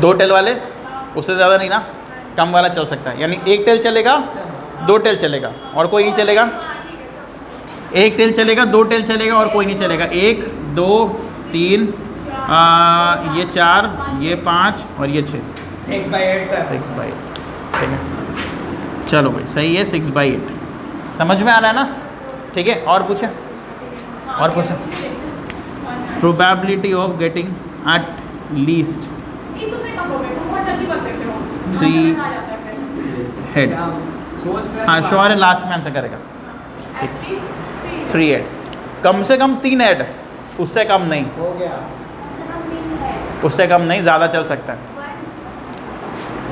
2 टेल वाले, उससे ज़्यादा नहीं ना, कम वाला चल सकता है, यानी 1 टेल चलेगा, 2 टेल चलेगा और कोई नहीं चलेगा। 1 टेल चलेगा, 2 टेल चलेगा और कोई नहीं चलेगा। 1 2 3 ये 4 ये 5 और ये 6 6 बाई 8 सर 6 बाई 8। ठीक है चलो भाई सही है, 6 बाई 8 समझ में आ रहा है ना? ठीक है और पूछे, और पूछे। Probability of getting at least ये तुम नहीं पकड़ोगे, तुम बहुत जल्दी पकड़ देते हो। 3 आ जाता है फिर। हेड। सोच रहे हाँ श्योर है, लास्ट में आंसर करेगा। ठीक। At least 3 हेड, कम से कम 3 हेड, उससे कम नहीं, हो गया कम से कम 3 है उससे कम नहीं, ज़्यादा चल सकता है।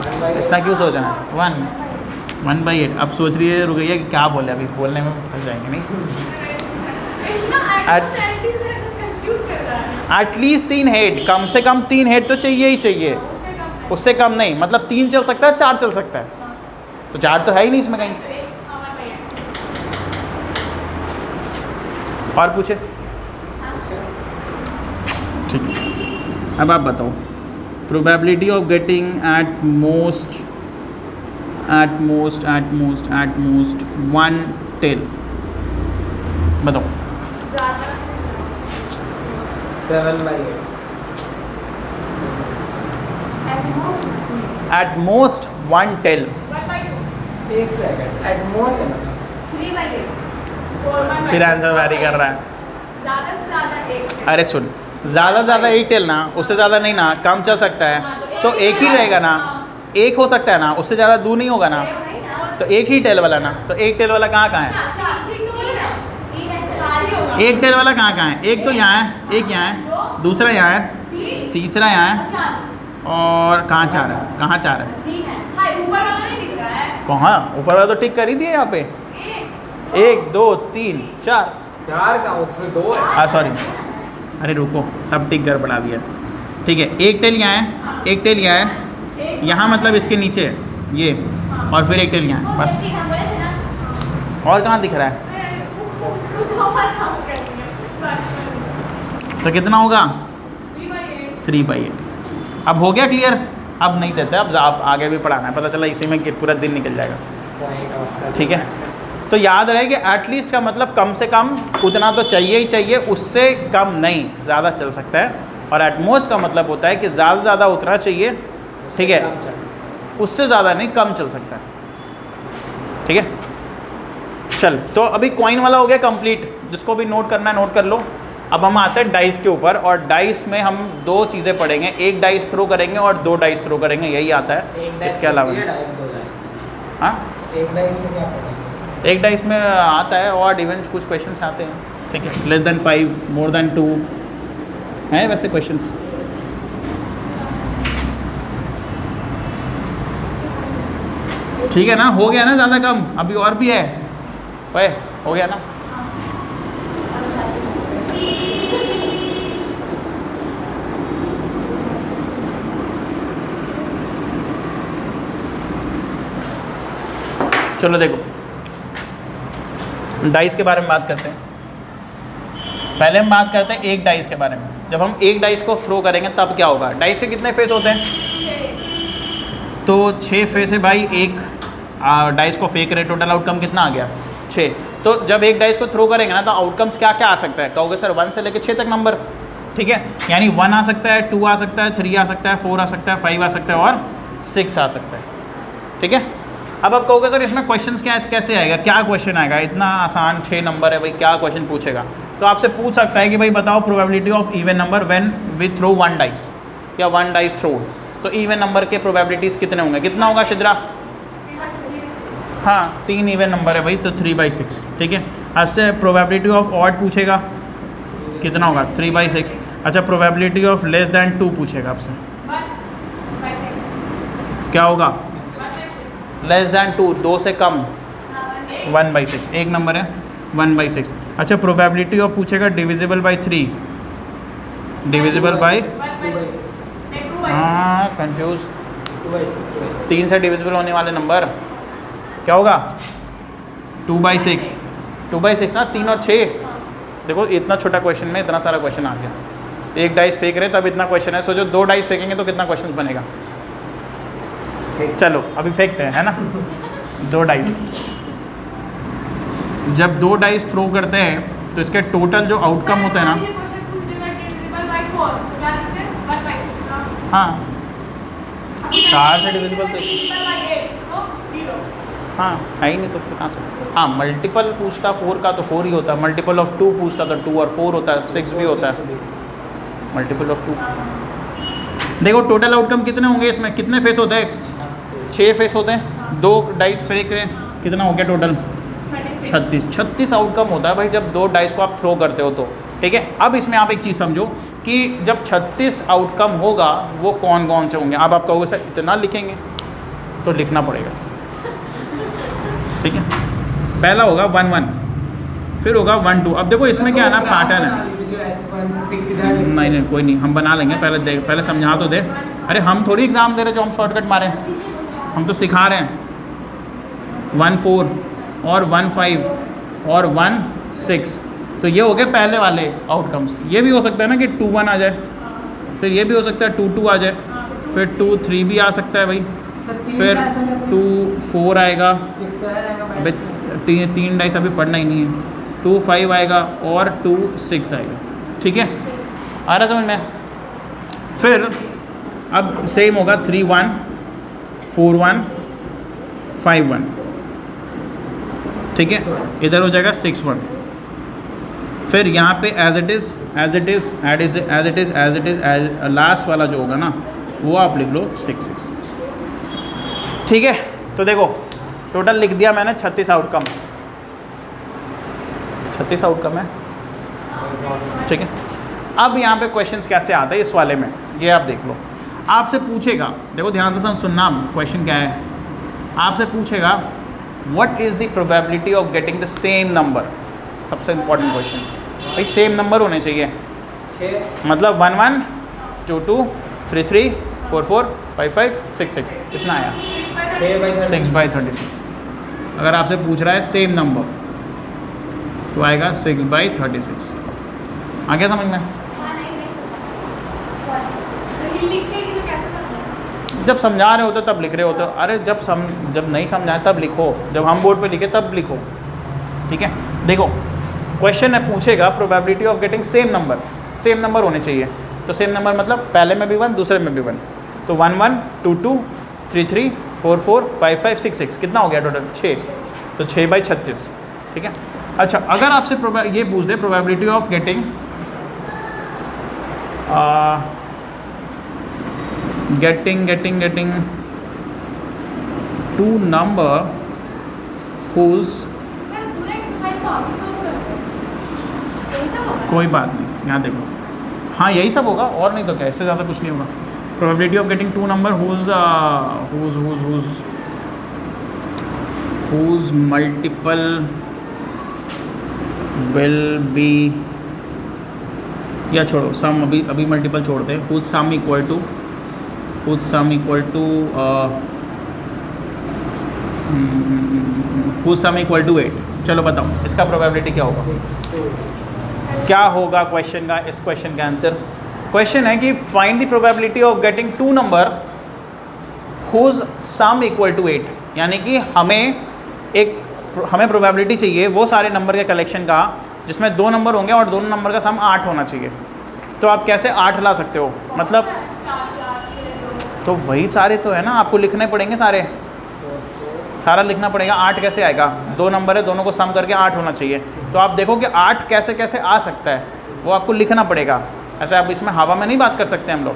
1 बाई इतना क्यों सोचा है? 1 बाई 8। अब सोच रही है रुकैया कि क्या बोले, अभी बोलने में फंस जाएंगे नहीं। इतना At- एटलीस्ट से कंफ्यूज कर रहा है। एटलीस्ट 3 हेड, कम से कम 3 हेड तो चाहिए ही चाहिए, उससे कम है। उससे कम नहीं, मतलब 3 चल सकता है, 4 चल सकता है, हाँ। तो 4 तो है ही नहीं इसमें कहीं। तो एक हमारा पे है। और पूछे। ठीक है अब आप बताओ probability of getting at most 1 tail. बताओ। ज़्यादा से 7 by 8 at most at most 1 tail. 1/2 एक सेकंड एट मोस्ट है ना 3 बाई 8 4/2 फिर आंसर वैरी कर रहा है। ज़्यादा से ज़्यादा एक अरे सुन, ज़्यादा से ज़्यादा 1 टेल ना, उससे ज़्यादा नहीं ना, कम चल सकता है, तो एक ही रहेगा ना, एक हो सकता है ना, उससे ज़्यादा 2 नहीं होगा ना, तो एक ही टेल वाला ना, तो 1 टेल वाला कहाँ कहाँ है? चार ठीक तो बोले ना, 3 है 4 ही होगा। एक टेल वाला कहाँ कहाँ है? एक तो यहाँ है, एक यहाँ है, दूसरा यहाँ है, तीसरा यहाँ है, और कहाँ 4 है? कहाँ 4 है? 3 है। हाय ऊपर वाला नहीं दिख रहा है। कहाँ ऊपर वाला तो टिक कर ही दिया यहाँ पे। 1 2 3 4। 4 का उसमें 2 है। हाँ सॉरी, अरे रुको, सब टिक गड़बड़ा दिया। ठीक है, एक टेल यहाँ है, एक टेल यहाँ है, यहाँ मतलब इसके नीचे है ये, और फिर एक टेल यहाँ है, बस। हम बोले थे ना। और कहाँ दिख रहा है? उसको तो हमारा काम करेंगे। तो कितना होगा? 3/8। 3/8। अब हो गया क्लियर? अब नहीं देते, अब आप आगे भी पढ़ाना है, पता चला इसी में कि पूरा दिन निकल जाएगा। ठीक है, तो याद रहे कि एटलीस्ट का मतलब कम से कम उतना तो चाहिए ही चाहिए, उससे कम नहीं, ज़्यादा चल सकता है। और एटमोस्ट का मतलब होता है कि ज़्यादा से ज़्यादा उतना चाहिए, ठीक है, उससे ज़्यादा नहीं, कम चल सकता है। ठीक है, चल तो अभी कॉइन वाला हो गया कंप्लीट, जिसको भी नोट करना है नोट कर लो। अब हम आते हैं डाइस के ऊपर, और डाइस में हम 2 चीज़ें पढ़ेंगे, एक डाइस थ्रो करेंगे और 2 डाइस थ्रो करेंगे, यही आता है। इसके अलावा हाँ, एक डाइस में क्या पढ़ेंगे? एक डाइस में आता है और इवन कुछ क्वेश्चंस आते हैं। ठीक है, लेस देन 5, मोर देन 2 हैं वैसे क्वेश्चंस। ठीक है ना, हो गया ना, ज़्यादा कम? अभी और भी है पे, हो गया ना? चलो देखो, डाइस के बारे में बात करते हैं। पहले हम बात करते हैं एक डाइस के बारे में। जब हम एक डाइस को थ्रो करेंगे तब क्या होगा? डाइस के कितने फेस होते हैं? तो 6 फेस है भाई। एक डाइस को फेंक रहे, टोटल आउटकम कितना आ गया? 6। तो जब एक डाइस को थ्रो करेंगे ना, तो आउटकम्स क्या क्या आ सकता है? कहोगे सर 1 से लेकर 6 तक नंबर। ठीक है, यानी 1 आ सकता है, 2 आ सकता है, 3 आ सकता है, 4 आ सकता है, 5 आ सकता है और 6 आ सकता है। ठीक है, अब आप कहोगे सर इसमें क्वेश्चंस क्या कैसे आएगा, क्या क्वेश्चन आएगा? इतना आसान 6 नंबर है भाई, क्या क्वेश्चन पूछेगा? तो आपसे पूछ सकता है कि भाई बताओ probability of even number when we throw 1 dice, या 1 डाइस थ्रो। तो इवन नंबर के प्रोबेबिलिटीज़ कितने होंगे? कितना होगा शिद्रा? हाँ, 3 इवन नंबर है भाई, तो 3/6। ठीक है, आपसे प्रोबेबिलिटी ऑफ ऑड पूछेगा, कितना होगा? 3/6। अच्छा, प्रोबेबिलिटी ऑफ लेस दैन 2 पूछेगा आपसे, 1/6। क्या होगा? 1/6। लेस दैन 2, 2 से कम, 1/6। एक नंबर है 1/6। अच्छा, प्रोबेबिलिटी ऑफ पूछेगा डिविजिबल बाई 3, डिविजिबल बाई, 1/6। हाँ कंफ्यूज, 2/6। 3 से डिविजिबल होने वाले नंबर क्या होगा? 2/6। 2/6 ना, 3 और 6। देखो इतना छोटा क्वेश्चन में इतना सारा क्वेश्चन आ गया। एक डाइस फेंक रहे तब इतना क्वेश्चन है, सोचो 2 डाइस फेंकेंगे तो कितना क्वेश्चन बनेगा? चलो अभी फेंकते हैं, है ना? 2 डाइस, जब 2 डाइस थ्रो करते हैं तो इसके टोटल जो आउटकम होता है ना, हाँ 4 से डिविजिबल तो हाँ है ही नहीं, तो कहाँ से? हाँ, मल्टीपल पूछता 4 का तो 4 ही होता है, मल्टीपल ऑफ 2 पूछता तो 2 और 4 होता है, 6 भी होता है मल्टीपल ऑफ 2। देखो टोटल आउटकम कितने होंगे इसमें? कितने फेस होते हैं? 6 फेस होते हैं। 2 डाइस फेंक रहे, कितना हो गया टोटल? 36 आउटकम होता है भाई जब 2 डाइस को आप थ्रो करते हो तो। ठीक है, अब इसमें आप एक चीज़ समझो कि जब 36 आउटकम होगा वो कौन कौन से होंगे। अब आप कहोगे सर इतना लिखेंगे, तो लिखना पड़ेगा। ठीक है, पहला होगा 1 1, फिर होगा 1 2। अब देखो इसमें क्या है ना, पैटर्न है। नहीं नहीं कोई नहीं, हम बना लेंगे, पहले देख, पहले समझा तो दे। अरे हम थोड़ी एग्ज़ाम दे रहे जो हम शॉर्टकट मारे, हम तो सिखा रहे हैं। 1 4 और 1 5 और 1 6, तो ये हो गए पहले वाले आउटकम्स। ये भी हो सकता है ना कि 2 1 आ जाए, फिर ये भी हो सकता है 2 2 आ जाए, फिर 2 3 भी आ सकता है भाई, फिर 2 4 आएगा, 3 डाइस अभी पढ़ना ही नहीं है, 2 5 आएगा और 2 6 आएगा। ठीक है, आ रहा समझ में? फिर अब सेम होगा 3 1 4 1 5 1। ठीक है, इधर हो जाएगा 6 1। फिर यहाँ पे एज इट इज़ लास्ट वाला जो होगा ना वो आप लिख लो 6 6। ठीक है, तो देखो टोटल लिख दिया मैंने 36 आउटकम। 36 आउटकम है, ठीक है। अब यहाँ पे क्वेश्चंस कैसे आते हैं इस वाले में, ये आप देख लो। आपसे पूछेगा, देखो ध्यान से सुनना, क्वेश्चन क्या है। आपसे पूछेगा what is the probability of getting the same number. सबसे इंपॉर्टेंट क्वेश्चन भाई, सेम नंबर होने चाहिए। मतलब 1 1 2 2 3 3 4 4 5 5 6 6 कितना आया 6/36। अगर आपसे पूछ रहा है सेम नंबर तो आएगा 6/36। आ गया समझ में? लिखेगी तो कैसे समझेंगे? जब समझा रहे होते तब लिख रहे होते, अरे जब नहीं समझाए तब लिखो, जब हम बोर्ड पे लिखे तब लिखो। ठीक है, देखो क्वेश्चन है, पूछेगा probability of getting same number होने चाहिए। तो सेम नंबर मतलब पहले में भी 1 दूसरे में भी 1, तो 1 1 2 2 3 3 4 4 5 5 6 6 कितना हो गया टोटल 6, तो 6/36। ठीक है। अच्छा, अगर आपसे ये पूछ दे probability of getting getting 2 number whose, sir पूरा एक्सरसाइज तो आप ही सब करते हैं, यही सब होगा। कोई बात नहीं, यहाँ देखो, हाँ यही सब होगा और नहीं तो क्या, इससे ज़्यादा कुछ नहीं होगा। Probability of getting 2 number whose multiple will be, या छोड़ो सम, अभी मल्टीपल छोड़ते हैं। whose sum equal to 8। चलो बताओ इसका प्रोबेबिलिटी क्या होगा, क्या होगा क्वेश्चन का, इस क्वेश्चन का आंसर। क्वेश्चन है कि find the probability of getting 2 number whose sum equal to 8। यानी कि हमें प्रोबेबिलिटी चाहिए वो सारे नंबर के कलेक्शन का जिसमें 2 नंबर होंगे और दोनों नंबर का सम 8 होना चाहिए। तो आप कैसे 8 ला सकते हो, मतलब 4 4 6 2 तो वही सारे तो है ना, आपको लिखने पड़ेंगे सारा लिखना पड़ेगा। 8 कैसे आएगा, 2 नंबर है, दोनों को सम करके 8 होना चाहिए। तो आप देखो कि 8 कैसे कैसे आ सकता है, वो आपको लिखना पड़ेगा। ऐसे आप इसमें हवा में नहीं बात कर सकते हम लोग।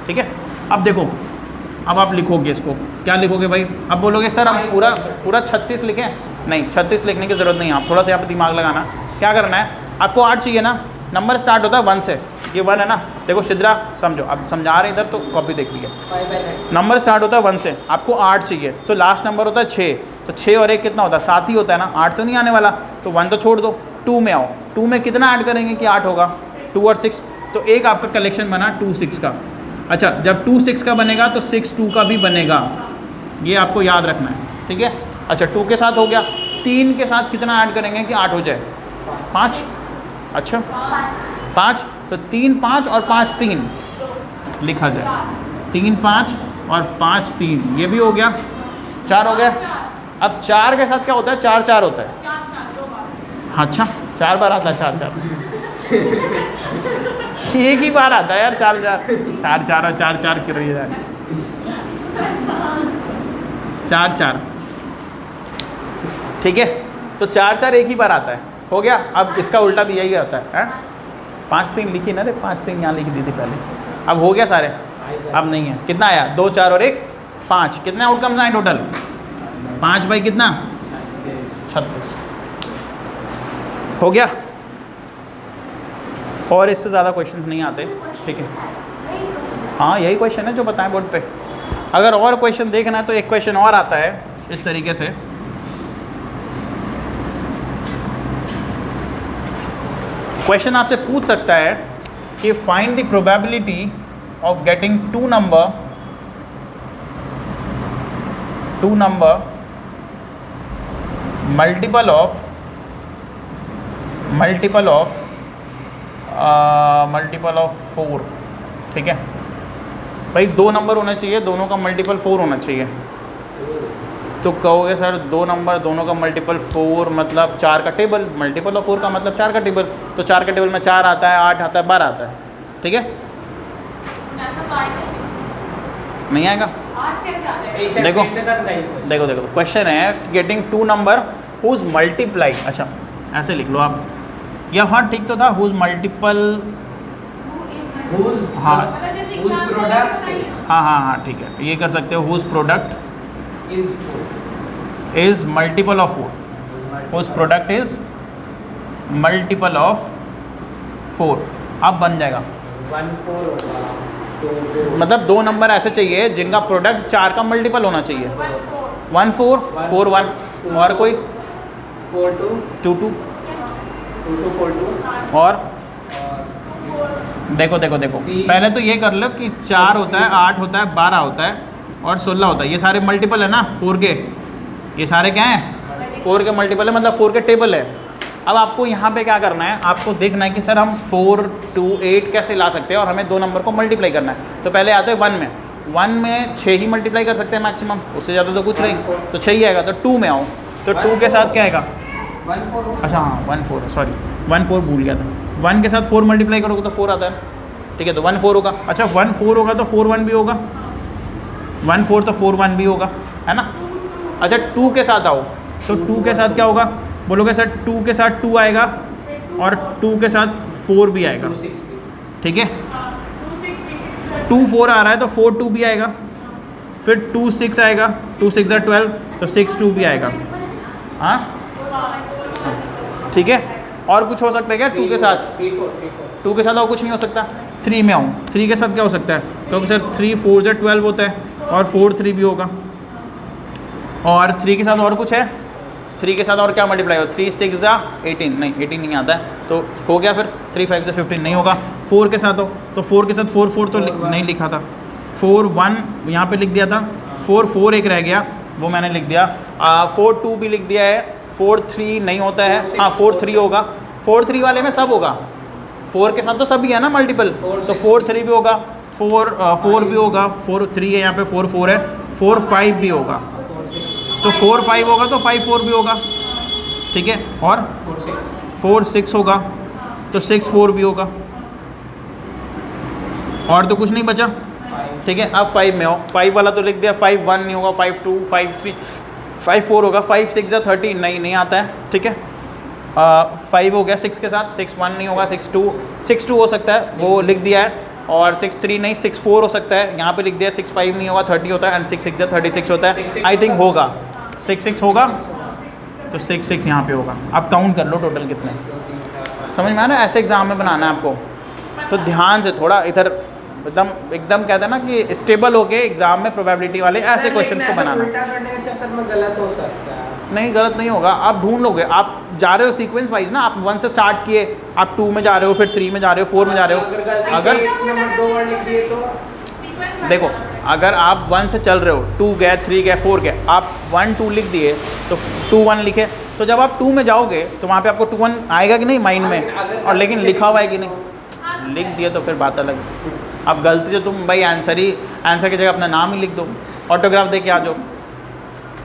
ठीक है, अब देखो, अब आप लिखोगे इसको, क्या लिखोगे भाई? अब बोलोगे सर हम पूरा 36 लिखें? नहीं, 36 लिखने की ज़रूरत नहीं है। आप थोड़ा सा यहाँ पर दिमाग लगाना। क्या करना है, आपको 8 चाहिए ना, नंबर स्टार्ट होता है 1 से, ये 1 है ना। देखो शिद्रा समझो, अब समझा रहे इधर तो कॉपी देख लीजिए। नंबर स्टार्ट होता है 1 से, आपको 8 चाहिए, तो लास्ट नंबर होता है 6, तो 6 और 1 कितना होता है 7 ही होता है ना। 8 तो नहीं आने वाला, तो 1 तो छोड़ दो, 2 में आओ। 2 में कितना ऐड करेंगे कि 8 होगा, 2 और 6, तो एक आपका कलेक्शन बना 2 6 का। अच्छा, जब 2 6 का बनेगा तो 6 2 का भी बनेगा, ये आपको याद रखना है। ठीक है, अच्छा 2 के साथ हो गया, 3 के साथ कितना ऐड करेंगे कि 8 हो जाए, 5। अच्छा 5, तो 3 5 और 5 3 लिखा जाए, 3 5 और 5 3, ये भी हो गया, 4 हो गया। अब 4 के साथ क्या होता है, 4 4 होता है। 4 4 2 बार। अच्छा 4 बार आता है 4 4 एक ही बार आता है यार 4 4 4 और 4 4 क्यों रही है 4 4। ठीक है, तो 4 4 एक ही बार आता है, हो गया। अब इसका उल्टा भी यही आता है, 5 3 लिखी ना रे, 5 3 यहाँ लिख दी थी पहले। अब हो गया सारे, अब नहीं है। कितना आया, 2 4 और 1 5, कितने आउटकम्स आए टोटल, 5 बाई कितना 36 हो गया। और इससे ज़्यादा क्वेश्चंस नहीं आते। ठीक है, हाँ यही क्वेश्चन है जो बताएं बोर्ड पे। अगर और क्वेश्चन देखना है तो एक क्वेश्चन और आता है इस तरीके से, क्वेश्चन आपसे पूछ सकता है कि find the probability of getting 2 number multiple of 4। ठीक है भाई, 2 नंबर होना चाहिए, दोनों का मल्टीपल 4 होना चाहिए। तो कहोगे सर 2 नंबर दोनों का मल्टीपल 4 मतलब 4 का टेबल, मल्टीपल ऑफ 4 का मतलब 4 का टेबल, तो 4 के टेबल में 4 आता है, 8 आता है, 12 आता है। ठीक है, ऐसा तो आएगा ही नहीं। नहीं आएगा। 8 कैसे आता है? देखो देखो क्वेश्चन है गेटिंग 2 नंबर हुज मल्टीप्लाई। अच्छा ऐसे लिख लो आप, या हाँ ठीक तो था, हुज मल्टीपल, हाँ मतलब जैसे एग्जांपल बताइए। हाँ ठीक है, ये कर सकते हो, whose product is multiple of 4, whose product is multiple of 4 अब बन जाएगा। 1 4 होगा, 2 2 मतलब 2 नंबर ऐसे चाहिए जिनका प्रोडक्ट 4 का मल्टीपल होना चाहिए। 1 4 4 1 और कोई 4 2 2 2 2 2 4 2 और देखो देखो देखो पहले तो ये कर लो कि 4 होता है, 8 होता है, 12 होता है और 16 होता है। ये सारे मल्टीपल है ना 4 के, ये सारे क्या हैं 4 के मल्टीपल है, मतलब 4 के टेबल है। अब आपको यहाँ पे क्या करना है, आपको देखना है कि सर हम 4 2 8 कैसे ला सकते हैं और हमें 2 नंबर को मल्टीप्लाई करना है। तो पहले आते हैं 1 में 6 ही मल्टीप्लाई कर सकते हैं मैक्सिमम, उससे ज़्यादा तो कुछ नहीं, तो 6 ही आएगा। तो 2 में आओ, तो 2 के साथ क्या आएगा, 1 4 होगा। अच्छा हाँ 1 4 सॉरी 1 4 भूल गया था। 1 के साथ 4 मल्टीप्लाई करोगे तो 4 आता है, ठीक है। तो 1 4 होगा। अच्छा 1 4 होगा तो 4 1 भी होगा, 1 4 तो 4 1 भी होगा, है ना। अच्छा 2 के साथ आओ, तो 2 के साथ क्या होगा, बोलोगे सर 2 के साथ 2 आएगा और 2 के साथ 4 भी आएगा, 2 6 भी। ठीक है। 2 4 आ रहा है तो 4 2 भी आएगा, फिर 2 6 आएगा, 2 6 12 तो 6 2 भी आएगा, हाँ ठीक है। और कुछ हो सकता है क्या 2 के साथ, 3 4 3 4 2 के साथ और कुछ नहीं हो सकता। 3 में आऊँ, 3 के साथ क्या हो सकता है, क्योंकि सर 3 4 12 होता है और 4 3 भी होगा। और 3 के साथ और कुछ है, 3 के साथ और क्या मल्टीप्लाई हो, 3 6 18, नहीं 18 नहीं आता है तो हो गया। फिर 3 5 से 15 नहीं होगा। 4 के साथ हो, तो 4 के साथ 4 4 तो नहीं लिखा था, 4 1 यहाँ पे लिख दिया था, 4 4 एक रह गया वो मैंने लिख दिया, 4 2 भी लिख दिया है, 4 3 नहीं होता है, हाँ 4 3 होगा। 4 3 वाले में सब होगा, 4 के साथ तो सभी है ना मल्टीपल, तो 4 3 भी होगा, 4 4 भी होगा, 4 3 है यहाँ पे, 4 4 है, 4 5 भी होगा, तो 4 5 होगा तो 5 4 भी होगा, ठीक है। और 4 6 होगा तो 6 4 भी होगा, और तो कुछ नहीं बचा, ठीक है। अब 5 में आओ, 5 वाला तो लिख दिया, 5 1 नहीं होगा, 5 2 5 3 5 4 होगा, 5 6 13 नहीं आता है, ठीक है। 5 हो गया 6 के साथ, 6 1 नहीं होगा, 6 2 हो सकता है वो लिख दिया है, और 6 3 नहीं, 6 4 हो सकता है, यहाँ पे लिख दिया। 6 5 नहीं होगा, 30 होता है, एंड 6 6 36 होता है, आई थिंक होगा 6 6 होगा, तो 6 6 यहाँ पे होगा। आप काउंट कर लो टोटल कितने, समझ में आ रहा है। ऐसे एग्ज़ाम में बनाना है आपको, तो ध्यान से थोड़ा इधर एकदम कहते हैं ना कि स्टेबल होके एग्जाम में प्रोबेबिलिटी वाले ऐसे क्वेश्चंस को बनाना। उल्टा करने के चक्कर में गलत हो सकता है। नहीं गलत नहीं होगा, आप ढूंढ लोगे, आप जा रहे हो सीक्वेंस वाइज ना, आप 1 से स्टार्ट किए, आप 2 में जा रहे हो, फिर 3 में जा रहे हो, 4 में जा रहे हो। अगर नंबर 2 वर्ड लिख दिए तो देखो, अगर आप 1 से चल रहे हो, 2 गए 3 गए 4 गए, आप 1 2 लिख दिए तो 2 1 लिखे, तो जब आप 2 में जाओगे तो वहाँ पे आपको 2 1 आएगा कि नहीं माइंड में, और लेकिन लिखा हुआ है कि नहीं, लिख दिया तो फिर बात अलग है। अब गलती से तुम भाई आंसर की जगह अपना नाम ही लिख दो, ऑटोग्राफ दे के आ जाओ,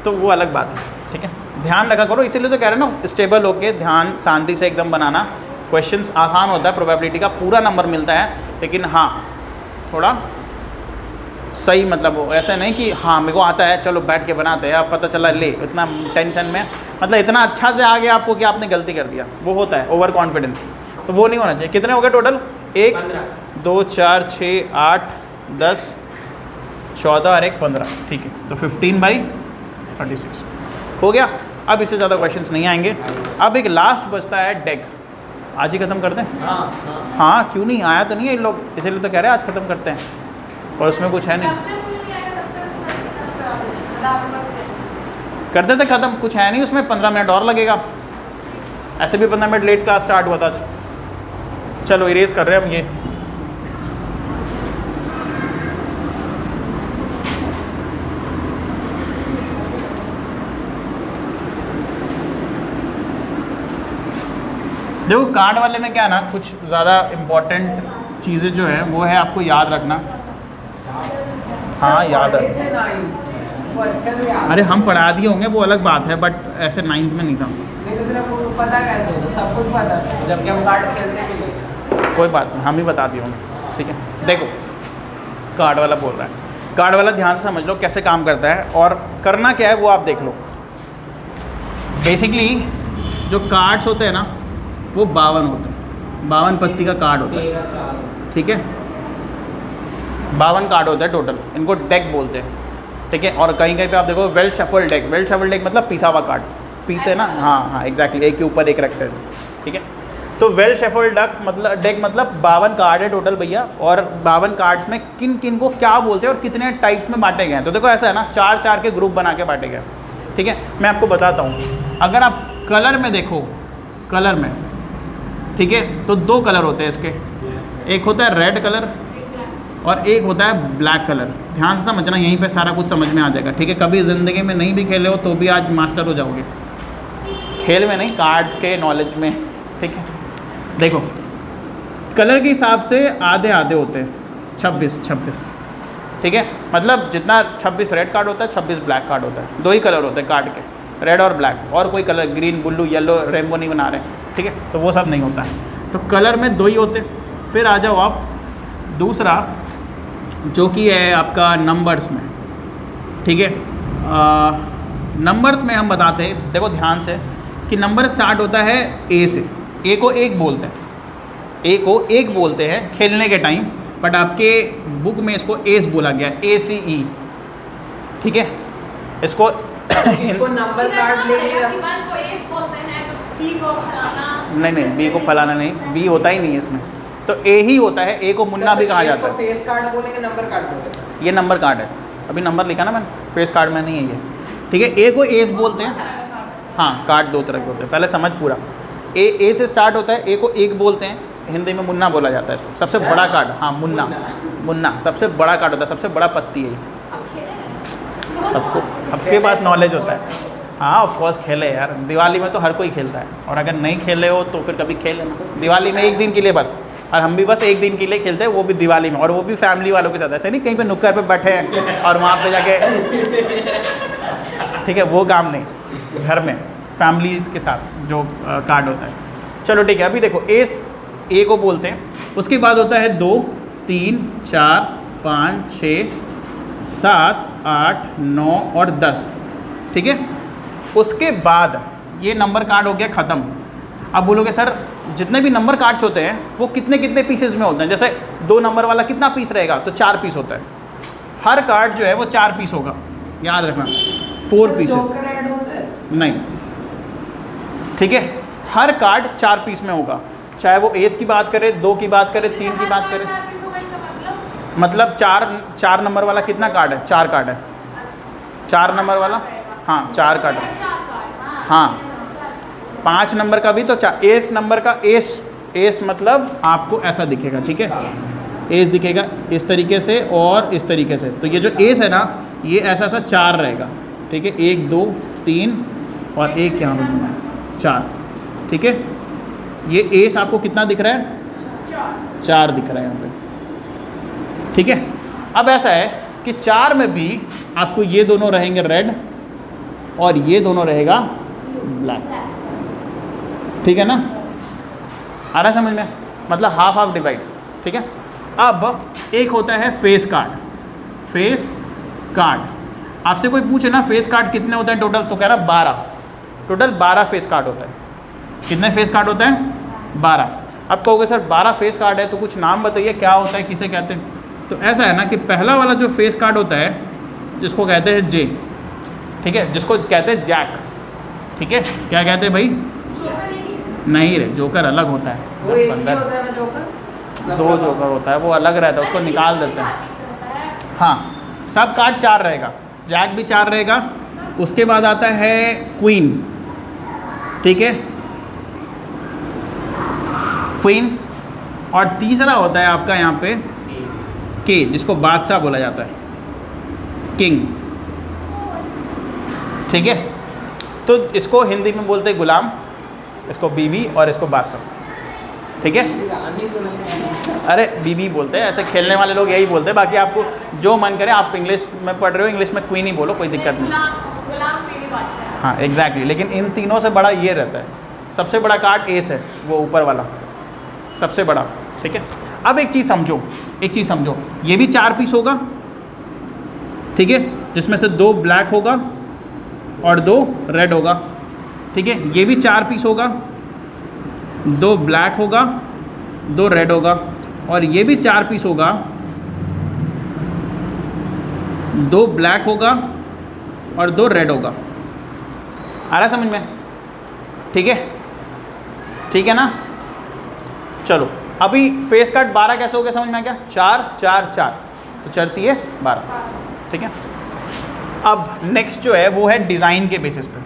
तो वो अलग बात है, ठीक है। ध्यान रखा करो, इसीलिए तो कह रहे हैं ना, स्टेबल होके ध्यान शांति से एकदम बनाना। क्वेश्चंस आसान होता है, प्रोबेबिलिटी का पूरा नंबर मिलता है, लेकिन हाँ थोड़ा सही, मतलब हो ऐसा नहीं कि हाँ मेरे को आता है चलो बैठ के बनाते हैं, अब पता चला ले इतना टेंशन में, मतलब इतना अच्छा से आ गया आपको कि आपने गलती कर दिया, वो होता है ओवर कॉन्फिडेंस, तो वो नहीं होना चाहिए। कितने हो गए टोटल, 1 2 4 6 8 10 14 और 1 15, ठीक है। तो 15/36 हो गया। अब इससे ज़्यादा क्वेश्चंस नहीं आएंगे। अब एक लास्ट बचता है डेक, आज ही ख़त्म कर दें। हाँ क्यों नहीं, आया तो नहीं है इन लोग, इसीलिए तो कह रहे हैं आज ख़त्म करते हैं, और उसमें कुछ है नहीं, कर देते ख़त्म, कुछ है नहीं उसमें, 15 मिनट और लगेगा, ऐसे भी 15 मिनट लेट क्लास स्टार्ट हुआ था। चलो इरेज कर रहे हैं हम ये, देखो कार्ड वाले में क्या है ना, कुछ ज़्यादा इम्पोर्टेंट चीज़ें जो है वो है आपको याद रखना। हाँ याद है, अरे हम पढ़ा दिए होंगे वो अलग बात है, बट ऐसे 9th में नहीं था। नहीं तो फिर आपको पता कैसे होता, सब कुछ पता था जबकि हम कार्ड खेलते हैं। कोई बात नहीं, हम ही बता दिए होंगे, ठीक है। देखो कार्ड वाला बोल रहा है, कार्ड वाला ध्यान से समझ लो कैसे काम करता है, और करना क्या है वो आप देख लो। बेसिकली जो कार्ड्स होते हैं ना वो 52 होते हैं, 52 पत्ती का कार्ड होता है, ठीक है। 52 कार्ड होता है टोटल, इनको डेक बोलते हैं, ठीक है। और कहीं कहीं पे आप देखो well shuffle deck, well shuffle deck मतलब पिसा हुआ कार्ड, पीसते हैं ना, हाँ हाँ एग्जैक्टली, एक के ऊपर एक रखते हैं, ठीक है। तो वेल शेफर्ड डेक मतलब 52 कार्ड है टोटल भैया, और 52 कार्ड्स में किन किन को क्या बोलते हैं और कितने टाइप्स में बांटे गए हैं। तो देखो ऐसा है ना, 4-4 के ग्रुप बना के बांटे गए, ठीक है। मैं आपको बताता हूँ, अगर आप कलर में देखो, कलर में, ठीक है, तो 2 कलर होते हैं इसके, एक होता है रेड कलर और एक होता है ब्लैक कलर। ध्यान से समझना, यहीं पे सारा कुछ समझ में आ जाएगा, ठीक है। कभी ज़िंदगी में नहीं भी खेले हो तो भी आज मास्टर हो जाओगे, खेल में नहीं, कार्ड्स के नॉलेज में, ठीक है। देखो कलर के हिसाब से आधे आधे होते हैं, 26, ठीक है। मतलब जितना 26 रेड कार्ड होता है, 26 ब्लैक कार्ड होता है। 2 ही कलर होते हैं कार्ड के, रेड और ब्लैक, और कोई colour green, blue, yellow, rainbow नहीं बना रहे, ठीक है। तो वो सब नहीं होता है, तो कलर में 2 ही होते। फिर आ जाओ आप दूसरा जो कि है आपका नंबर्स में, ठीक है। नंबर्स में हम बताते हैं, देखो ध्यान से, कि नंबर स्टार्ट होता है ए से। ए को 1 बोलते हैं, ए को 1 बोलते हैं खेलने के टाइम, बट आपके बुक में इसको एस बोला गया, ACE, ठीक है। इसको नंबर कार्ड लेके नहीं, बी को फलाना नहीं, बी होता ही नहीं है इसमें, तो ए ही होता है। ए को मुन्ना भी कहा जाता है। फेस कार्ड बोलेंगे, नंबर कार्ड बोलेंगे। ये नंबर कार्ड है, अभी नंबर लिखा ना मैंने, फेस कार्ड में नहीं है ये, ठीक है। ए को एस बोलते हैं, हाँ, कार्ड 2 तरह के होते हैं, पहले समझ पूरा। ए से स्टार्ट होता है, ए को 1 बोलते हैं, हिंदी में मुन्ना बोला जाता है इसको, सबसे बड़ा कार्ड, हाँ मुन्ना सबसे बड़ा कार्ड होता है, सबसे बड़ा पत्ती है ये। सबको सबके पास नॉलेज होता है, हाँ ऑफ कोर्स खेले यार, दिवाली में तो हर कोई खेलता है, और अगर नहीं खेले हो तो फिर कभी खेल लेना, दिवाली में 1 दिन के लिए बस, और हम भी बस 1 दिन के लिए खेलते हैं, वो भी दिवाली में, और वो भी फैमिली वालों के साथ, ऐसे नहीं कहीं पे नुक्कड़ पे बैठे हैं और वहाँ पे जाके, ठीक है, वो काम नहीं, घर में फैमिलीज़ के साथ जो कार्ड होता है। चलो ठीक है, अभी देखो ए को बोलते हैं, उसके बाद होता है 2, 3, 4, 5, 6, 7, 8, 9 और 10, ठीक है। उसके बाद ये नंबर कार्ड हो गया ख़त्म। अब बोलोगे सर जितने भी नंबर कार्ड्स होते हैं वो कितने कितने पीसेज में होते हैं, जैसे 2 नंबर वाला कितना पीस रहेगा, तो 4 पीस होता है। हर कार्ड जो है वो 4 पीस होगा, याद रखना, 4 पीसेज नहीं, ठीक है। हर कार्ड 4 पीस में होगा, चाहे वो एस की बात करें, 2 की बात करें, 3 की बात करें, मतलब 4 नंबर वाला कितना कार्ड है, 4 कार्ड है, 4 नंबर वाला, हाँ 4 कार्ड है, हाँ 5 नंबर का भी तो 4, एस नंबर का, एस मतलब आपको ऐसा दिखेगा, ठीक है, एस दिखेगा इस तरीके से और इस तरीके से, तो ये जो एस है ना, ये ऐसा 4 रहेगा, ठीक है, 1 2 3 और 1 यहाँ पे 4, ठीक है। ये एस आपको कितना दिख रहा है, 4 दिख रहा है यहाँ पे, ठीक है। अब ऐसा है कि 4 में भी आपको ये दोनों रहेंगे रेड और ये दोनों रहेगा ब्लैक, ठीक है ना, आ रहा है समझ में, मतलब हाफ डिवाइड, ठीक है। अब एक होता है फेस कार्ड। फेस कार्ड, आपसे कोई पूछे ना फेस कार्ड कितने होते हैं टोटल, तो कह रहा 12, टोटल 12 फेस कार्ड होता है। कितने फेस कार्ड होते हैं, 12। अब कहोगे सर 12 फेस कार्ड है तो कुछ नाम बताइए क्या होता है, किसे कहते हैं। तो ऐसा है ना कि पहला वाला जो फेस कार्ड होता है जिसको कहते हैं जे, ठीक है, जिसको कहते हैं जैक, ठीक है, क्या कहते हैं भाई, नहीं रे, जोकर अलग होता है, वो एक ही होता है ना जोकर, 2 जोकर होता है, वो अलग रहता है, उसको निकाल देते हैं। हाँ, सब कार्ड 4 रहेगा, जैक भी 4 रहेगा। उसके बाद आता है क्वीन, ठीक है, क्वीन, और तीसरा होता है आपका यहाँ पे के, जिसको बादशाह बोला जाता है, किंग, ठीक है। तो इसको हिंदी में बोलते हैं गुलाम, इसको बीबी और इसको बादशाह, ठीक है। अरे बीबी बोलते हैं, ऐसे खेलने वाले लोग यही बोलते हैं, बाकी आपको जो मन करे, आप इंग्लिश में पढ़ रहे हो, इंग्लिश में क्वीन ही बोलो, कोई दिक्कत नहीं। हाँ एग्जैक्टली, लेकिन इन तीनों से बड़ा ये रहता है, सबसे बड़ा कार्ड एस है, वो ऊपर वाला सबसे बड़ा, ठीक है। अब एक चीज़ समझो, ये भी 4 पीस होगा, ठीक है, जिसमें से 2 ब्लैक होगा और 2 रेड होगा, ठीक है। ये भी 4 पीस होगा, 2 ब्लैक होगा, 2 रेड होगा, और ये भी 4 पीस होगा, 2 ब्लैक होगा और 2 रेड होगा। आ रहा समझ में, ठीक है, ठीक है ना। चलो अभी फेस कट 12 कैसे हो गया समझ में आ गया? 4 4 4 तो चलती है 12, ठीक है। अब नेक्स्ट जो है वो है डिज़ाइन के बेसिस पे,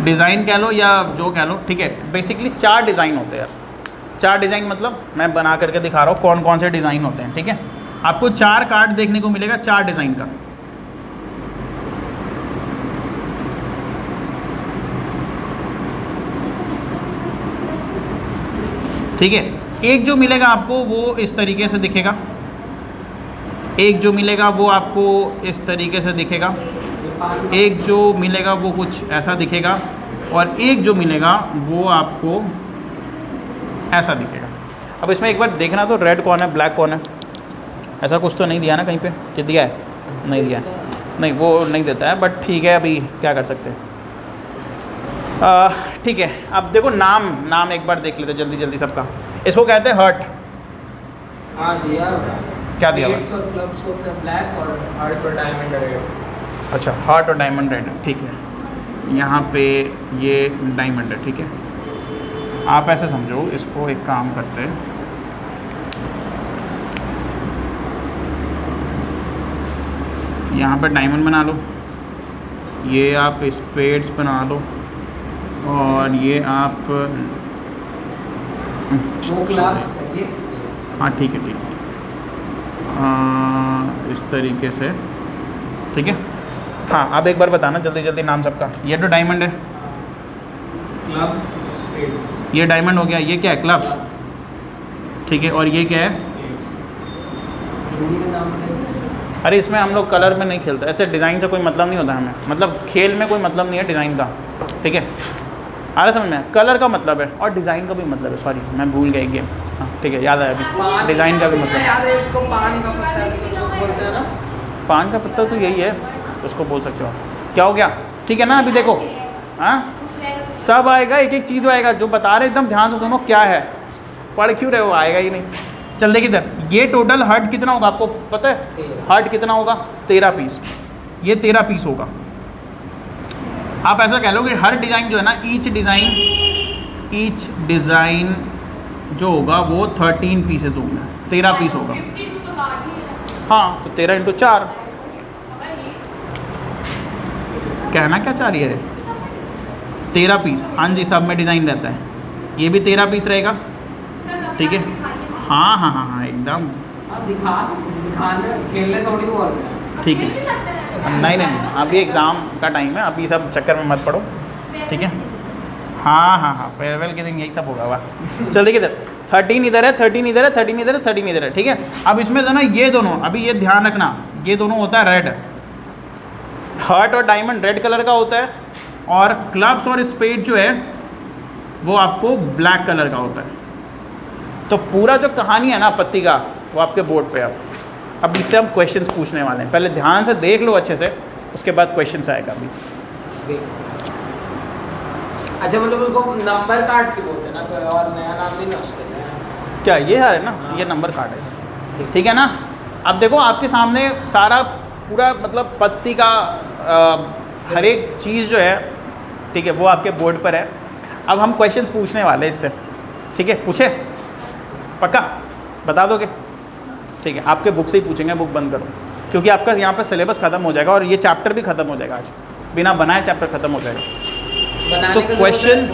डिज़ाइन कह लो या जो कह लो, ठीक है। बेसिकली 4 डिज़ाइन होते हैं यार। 4 डिज़ाइन मतलब मैं बना करके दिखा रहा हूँ कौन कौन से डिज़ाइन होते हैं, ठीक है। आपको 4 कार्ड देखने को मिलेगा 4 डिज़ाइन का। ठीक है, एक जो मिलेगा आपको वो इस तरीके से दिखेगा, एक जो मिलेगा वो आपको इस तरीके से दिखेगा, एक जो मिलेगा वो कुछ ऐसा दिखेगा, और एक जो मिलेगा वो आपको ऐसा दिखेगा। अब इसमें एक बार देखना तो रेड कौन है ब्लैक कौन है, ऐसा कुछ तो नहीं दिया ना कहीं पे कि दिया है? नहीं दिया है, नहीं वो नहीं देता है, बट ठीक है अभी क्या कर सकते हैं। ठीक है, अब देखो नाम एक बार देख लेते जल्दी जल्दी सबका। इसको कहते हैं हर्ट। हाँ दिया, क्या दिया हुआ? स्पेड्स और क्लब्स होते हैं ब्लैक और हार्ट और डायमंड रेड। अच्छा, हार्ट और डायमंड रेड है, ठीक है। यहाँ पे ये डायमंड है, ठीक है। आप ऐसे समझो इसको, एक काम करते हैं, यहाँ पे डायमंड बना लो, ये आप स्पेड्स बना लो, और ये आप वो क्लब्स है ये स्पेड्स। हाँ ठीक है ठीक है, इस तरीके से, ठीक है। हाँ अब एक बार बताना जल्दी जल्दी नाम सबका। ये तो डायमंड है, क्लब्स स्पेड्स। ये डायमंड हो गया, ये क्या है? क्लब्स, ठीक है। और ये क्या है? हिंदी में नाम है। अरे इसमें हम लोग कलर में नहीं खेलते, ऐसे डिज़ाइन से कोई मतलब नहीं होता हमें, मतलब खेल में कोई मतलब नहीं है डिज़ाइन का, ठीक है। आ रहा समझ में? कलर का मतलब है और डिज़ाइन का भी मतलब है, सॉरी मैं भूल गया एक गेम, हाँ ठीक है याद आया अभी, डिज़ाइन का भी मतलब है। याद है इसको पान का पत्ता भी कुछ बोलते हैं ना? पान का पत्ता तो यही है, उसको बोल सकते हो। क्या हो गया? ठीक है ना, अभी देखो, हाँ सब आएगा, एक एक चीज़ आएगा, जो बता रहे एकदम ध्यान से सुनो क्या है, पढ़ क्यों रहे हो, आएगा ही नहीं। चल देखिए इधर, ये टोटल हर्ट कितना होगा आपको पता है? हर्ट कितना होगा? 13 पीस, ये 13 पीस होगा। आप ऐसा कह लो कि हर डिज़ाइन जो है ना, ईच डिज़ाइन जो होगा वो 13 पीसेज होंगे, 13 पीस होगा। 52 तो काट ही है। हाँ तो 13 × 4, कहना क्या चाह रही है? 13 पीस, हाँ जी सब में डिज़ाइन रहता है, ये भी 13 पीस रहेगा, ठीक है। हाँ हाँ हाँ हाँ एकदम, दिखाने खेलने थोड़ी बोल रहे हैं। ठीक है। नहीं, अभी एग्ज़ाम का टाइम है, अभी सब चक्कर में मत पड़ो, ठीक है। हाँ फेयरवेल के दिन यही सब होगा। वाह चल देखिए इधर 13 इधर है, 13 इधर है, 13 इधर है, 13 इधर है, ठीक है। अब इसमें से ना ये दोनों, अभी ये ध्यान रखना, ये दोनों होता है रेड, हर्ट और डायमंड रेड कलर का होता है, और क्लब्स और स्पेड जो है वो आपको ब्लैक कलर का होता है। तो पूरा जो कहानी है ना पत्ती का, वो आपके बोर्ड पे है। अब इससे हम क्वेश्चंस पूछने वाले हैं, पहले ध्यान से देख लो अच्छे से, उसके बाद क्वेश्चंस आएगा अभी। अच्छा मतलब उसको नंबर कार्ड से बोलते हैं ना, कोई और नया नाम नहीं ना उसके लिए? क्या ये है ना, ये नंबर कार्ड है, ठीक है ना। अब देखो आपके सामने सारा पूरा मतलब पत्ती का हर एक चीज़ जो है, ठीक है, वो आपके बोर्ड पर है। अब हम क्वेश्चंस पूछने वाले हैं इससे, ठीक है। पूछे? पक्का बता दोगे? ठीक है, आपके बुक से ही पूछेंगे, बुक बंद करो, क्योंकि आपका यहाँ पर सिलेबस ख़त्म हो जाएगा और ये चैप्टर भी ख़त्म हो जाएगा आज, बिना बनाए चैप्टर ख़त्म हो जाएगा। तो क्वेश्चन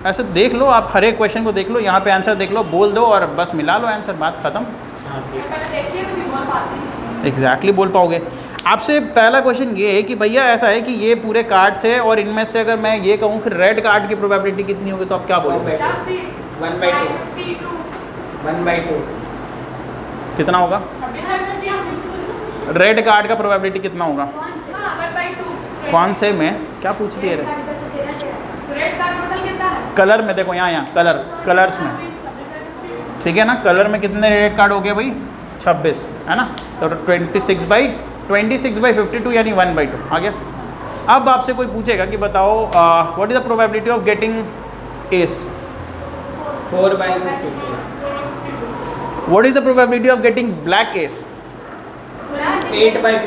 ऐसे देख लो आप, हर एक क्वेश्चन को देख लो, यहाँ पे आंसर देख लो, बोल दो और बस मिला लो आंसर, बात ख़त्म। एग्जैक्टली बोल पाओगे। आपसे पहला क्वेश्चन ये है कि भैया ऐसा है कि ये पूरे कार्ड्स है और इनमें से अगर मैं ये कहूँ कि रेड कार्ड की प्रोबेबिलिटी कितनी होगी, तो आप क्या बोलोगे? 1/2 कितना होगा? रेड कार्ड का प्रोबेबिलिटी कितना होगा? कौन से में? क्या पूछ रही है? कलर में देखो, यहाँ कलर्स में, ठीक है ना। कलर में कितने रेड कार्ड हो गए भाई? 26 है ना। तो 26/52 यानी 1/2 आ गया। अब आपसे कोई पूछेगा कि बताओ what is the probability of getting S? 4/52। What is the probability of getting black S? 8/52।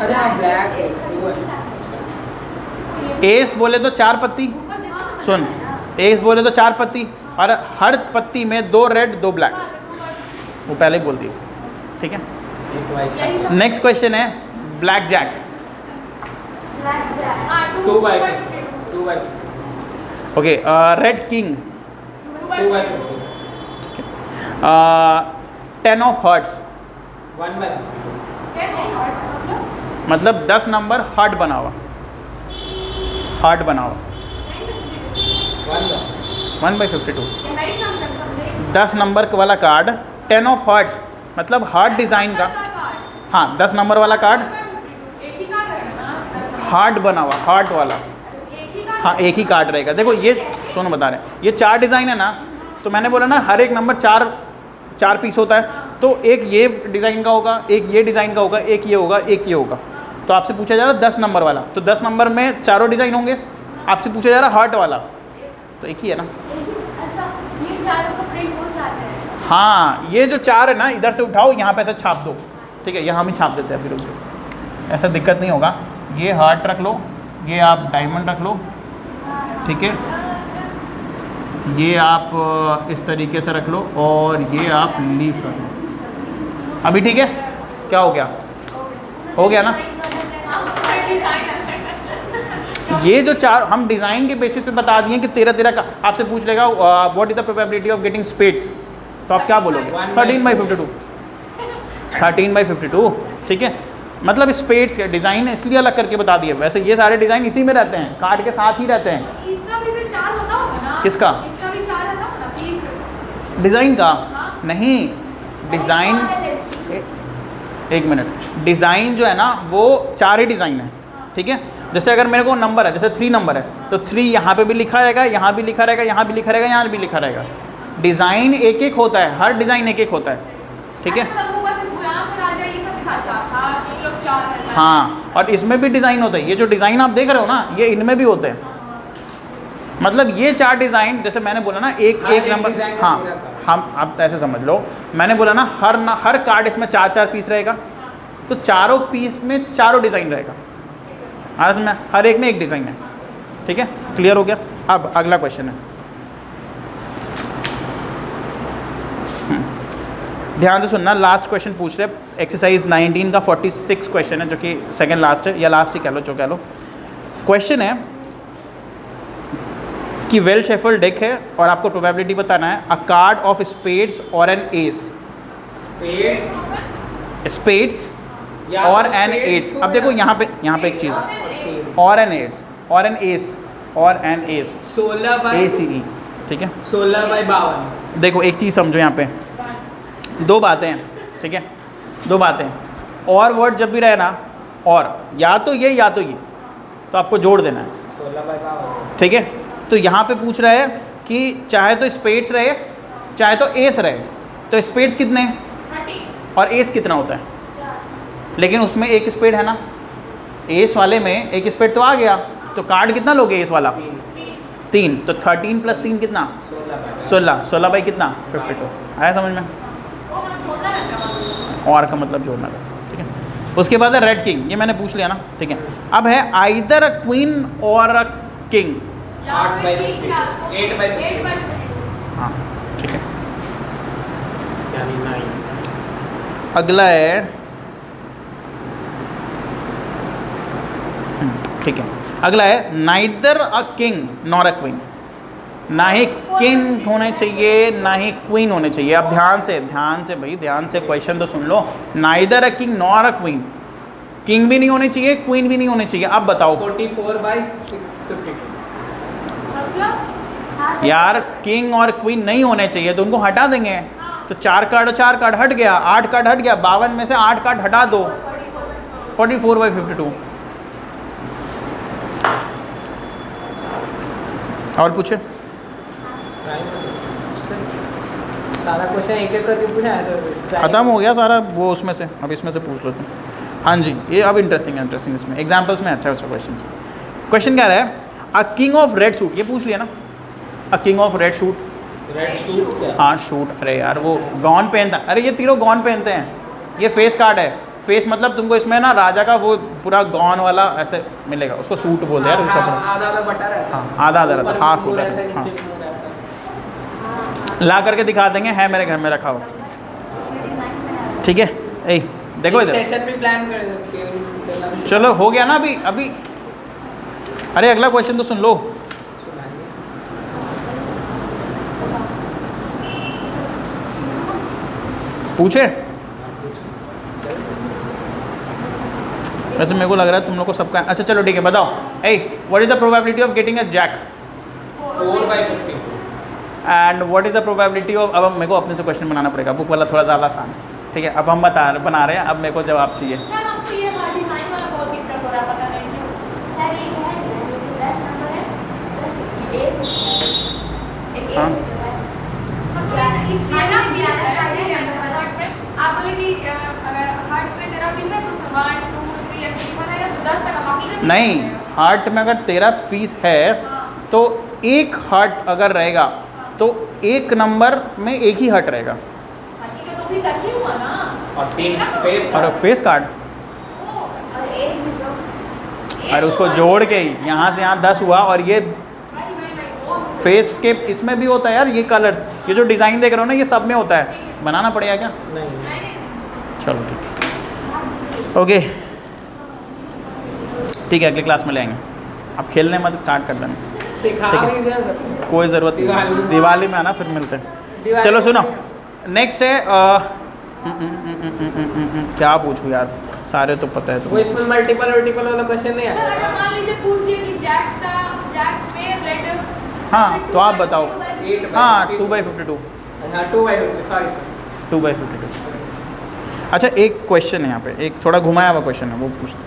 अच्छा ब्लैक एस एस बोले तो 4 पत्ती, सुन, एस बोले तो 4 पत्ती और हर पत्ती में 2 रेड 2 ब्लैक, वो पहले ही बोल दी, ठीक है। यही सब नेक्स्ट क्वेश्चन है ब्लैक जैक। हाँ, 2 by 2 2 by okay, red king, 2 by 10 of hearts, 1 by 52 मतलब 10 नंबर हार्ट बना हुआ, हार्ट बना हुआ, 1 by 52, नहीं समझे 10 नंबर वाला कार्ड, 10 ऑफ हार्ट्स मतलब हार्ट डिज़ाइन का, हाँ 10 नंबर वाला कार्ड, एक ही कार्ड रहेगा ना 10 नंबर। हार्ट बना हुआ, हार्ट वाला, एक ही कार्ड हाँ एक ही कार्ड रहेगा। देखो ये सोनू बता रहे हैं, ये 4 डिज़ाइन है ना, तो मैंने बोला ना हर एक नंबर 4 पीस होता है, तो एक ये डिज़ाइन का होगा, एक ये डिज़ाइन का होगा, एक ये होगा, एक ये होगा। तो आपसे पूछा जा रहा है 10 नंबर वाला, तो 10 नंबर में चारों डिज़ाइन होंगे। आपसे पूछा जा रहा है हार्ट वाला, तो एक ही है ना। अच्छा, ये चारों का प्रिंट वो चाहते हैं। हाँ ये जो 4 है ना, इधर से उठाओ, यहाँ पे ऐसे छाप दो, ठीक है, यहाँ हम ही छाप देते हैं फिर उसको, ऐसा दिक्कत नहीं होगा। ये हार्ट रख लो, ये आप डायमंड रख लो, ठीक है, ये आप इस तरीके से रख लो और ये आप लीफ रख लो। अभी ठीक है, क्या हो गया, हो गया ना। ये जो 4 हम डिज़ाइन के बेसिस पे बता दिए कि 13 का, आपसे पूछ लेगा what is the probability of getting spades, तो आप क्या बोलोगे 13 by 52, 13 by 52, ठीक है। मतलब स्पेड्स के डिज़ाइन इसलिए अलग करके बता दिए, वैसे ये सारे डिज़ाइन इसी में रहते हैं, कार्ड के साथ ही रहते हैं। इसका भी फिर 4 होता होगा ना। किसका? इसका भी 4 रहता होगा ना पीस। डिज़ाइन का हाँ। नहीं, डिज़ाइन एक मिनट, डिज़ाइन जो है ना वो 4 ही डिज़ाइन है, ठीक है। जैसे अगर मेरे को नंबर है, जैसे 3 नंबर है, तो 3 यहाँ पे भी लिखा रहेगा, यहाँ भी लिखा रहेगा, यहाँ भी लिखा रहेगा, यहाँ भी लिखा रहेगा। डिज़ाइन एक एक होता है, हर डिज़ाइन एक एक होता है, ठीक है। मतलब वो बस गुलाम का राजा ये सब के साथ 4 था, ये लोग 4 है। हाँ, और इसमें भी डिज़ाइन होता है, ये जो डिज़ाइन आप देख रहे हो ना, ये इनमें भी होते हैं। मतलब ये 4 डिज़ाइन, जैसे मैंने बोला ना एक नंबर, डिज़ाइन का हाँ पूरा कार्ड। हम आप ऐसे समझ लो, मैंने बोला ना हर कार्ड इसमें 4 पीस रहेगा, तो चारों पीस में चारों डिज़ाइन रहेगा, आज में हर एक में एक डिज़ाइन है, ठीक है। क्लियर हो गया। अब अगला क्वेश्चन है, ध्यान से सुनना, लास्ट क्वेश्चन पूछ रहे हैं, एक्सरसाइज 19 का 46 क्वेश्चन है, जो कि सेकंड लास्ट है, या लास्ट ही कह लो, जो कह लो। क्वेश्चन है कि वेल शेफल्ड डेक है और आपको प्रोबेबिलिटी बताना है, अ कार्ड ऑफ स्पेड्स और एन एस, स्पेड्स और एन एट्स। अब देखो यहाँ पे एक चीज़, और एन एट्स और एन एस और एन एस, 16 by ACE, ठीक है। 16 by 52। देखो एक चीज़ समझो, यहाँ पे 2 बातें हैं, ठीक है, 2 बातें। और वर्ड जब भी रहे ना, और या तो ये, तो आपको जोड़ देना है, 16 by 52। ठीक है। तो यहाँ पे पूछ रहा है कि चाहे तो स्पेड्स रहे चाहे तो एस रहे, तो स्पेड्स कितने हैं 30 और एस कितना होता है, लेकिन उसमें एक स्पेड है ना, एस वाले में एक स्पेड तो आ गया, तो कार्ड कितना लोगे एस वाला 3, तो 13 + 3 कितना 16, 16 बाई कितना 52, आया समझ में। वो मतलब जोड़ना रहता है। और का मतलब जोड़ना रहता है, ठीक है। उसके बाद है रेड किंग, ये मैंने पूछ लिया ना, ठीक है। अब है आइदर अ क्वीन और अ किंग, 8 by 50, 8 by 50। हाँ ठीक है। यानी 9। अगला है, ठीक है, अगला है neither a king nor a queen, ना ही किंग होने चाहिए ना ही क्वीन होने चाहिए। अब ध्यान से भाई ध्यान से क्वेश्चन तो सुन लो, neither a king nor a queen, king भी नहीं होने चाहिए, क्वीन भी नहीं होने चाहिए। अब बताओ 44 by 52। मतलब यार, किंग और क्वीन नहीं होने चाहिए तो उनको हटा देंगे, तो 4 कार्ड और 4 कार्ड हट गया, 8 कार्ड हट गया, 52 में से 8 कार्ड हटा दो, 44 by 52। और पूछे, सारा क्वेश्चन एक एक करके पूछा है सर। खत्म हो गया सारा वो उसमें से, अब इसमें से पूछ लेते हैं। हाँ जी, ये अब इंटरेस्टिंग इसमें एग्जाम्पल्स में अच्छा क्वेश्चन। क्वेश्चन क्या है, a king of red suit, ये पूछ लिया ना, a king of red suit, red suit क्या? हाँ शूट, अरे यार वो गॉन पहनता, अरे ये तीनों गॉन पहनते हैं, ये फेस कार्ड है, फेस मतलब तुमको इसमें ना राजा का वो पूरा गॉन वाला ऐसे मिलेगा, उसको सूट बोलते हैं यार उसका। आधा आधा बटा रहता है। हाँ आधा आधा रहता है, हाफ होता रहता है। है, हाँ नीचे मुंह रहता है। ला करके दिखा देंगे, है मेरे घर में रखा हुआ। ठीक है, ए देखो एक इधर। सेशन भी प्लान कर सकते हैं। चलो हो गया ना अभी अभी। अरे अगला क्वेश्चन तो सुन लो। पूछे? वैसे मेरे को लग रहा है तुम लोग को सबका अच्छा चलो ठीक है बताओ। A what is the probability of getting a jack 4/50। And what is the probability of, अब मेरे को अपने से क्वेश्चन बनाना पड़ेगा, बुक वाला थोड़ा ज़्यादा आसान है। ठीक है अब हम बना रहे हैं, अब मेरे को जवाब चाहिए। सर आपको ये डिज़ाइन वाला बहुत दिक्कत हो रहा है, पता नहीं क्यों। सर ये क्या है, जैसे 10 नंबर है, 10 ये A से एक हाँ। आप बोले कि अगर हार्ट में तेरा पीस है तो 1 2 3 ऐसे लिखा रहेगा तो 10 तक बाकी का नहीं, हार्ट में अगर 13 पीस है तो एक हार्ट अगर रहेगा तो एक नंबर में एक ही हार्ट रहेगा। ठीक है तो भी 10 ही हुआ ना। और 3 फेस और फेस कार्ड और A में जो और उसको जोड़ के ही यहाँ से यहाँ 10 हुआ, और ये फेस के इसमें भी होता है यार, ये कलर्स, ये जो डिज़ाइन देख रहे हो ना, ये सब में होता है। बनाना पड़ेगा क्या? नहीं। चलो ठीक है, ओके ठीक है, अगली क्लास में ले आएंगे। अब खेलने मत स्टार्ट कर देना, सिखा ठीक है। नहीं दे सकते। कोई ज़रूरत नहीं, दिवाली में आना फिर मिलते हैं। चलो सुनो, नेक्स्ट है क्या पूछूं यार, सारे तो पता है वो तो। इसमें मल्टीपल वाला क्वेश्चन नहीं सर आया। अगर मान लीजिए पूछ दिए कि जैक में रेड, हाँ तो आप बताओ। 8/52। हाँ 2/52, हाँ 2/50, सॉरी सर। 2/52। अच्छा एक क्वेश्चन है यहाँ पे, एक थोड़ा घुमाया हुआ क्वेश्चन है, वो पूछते।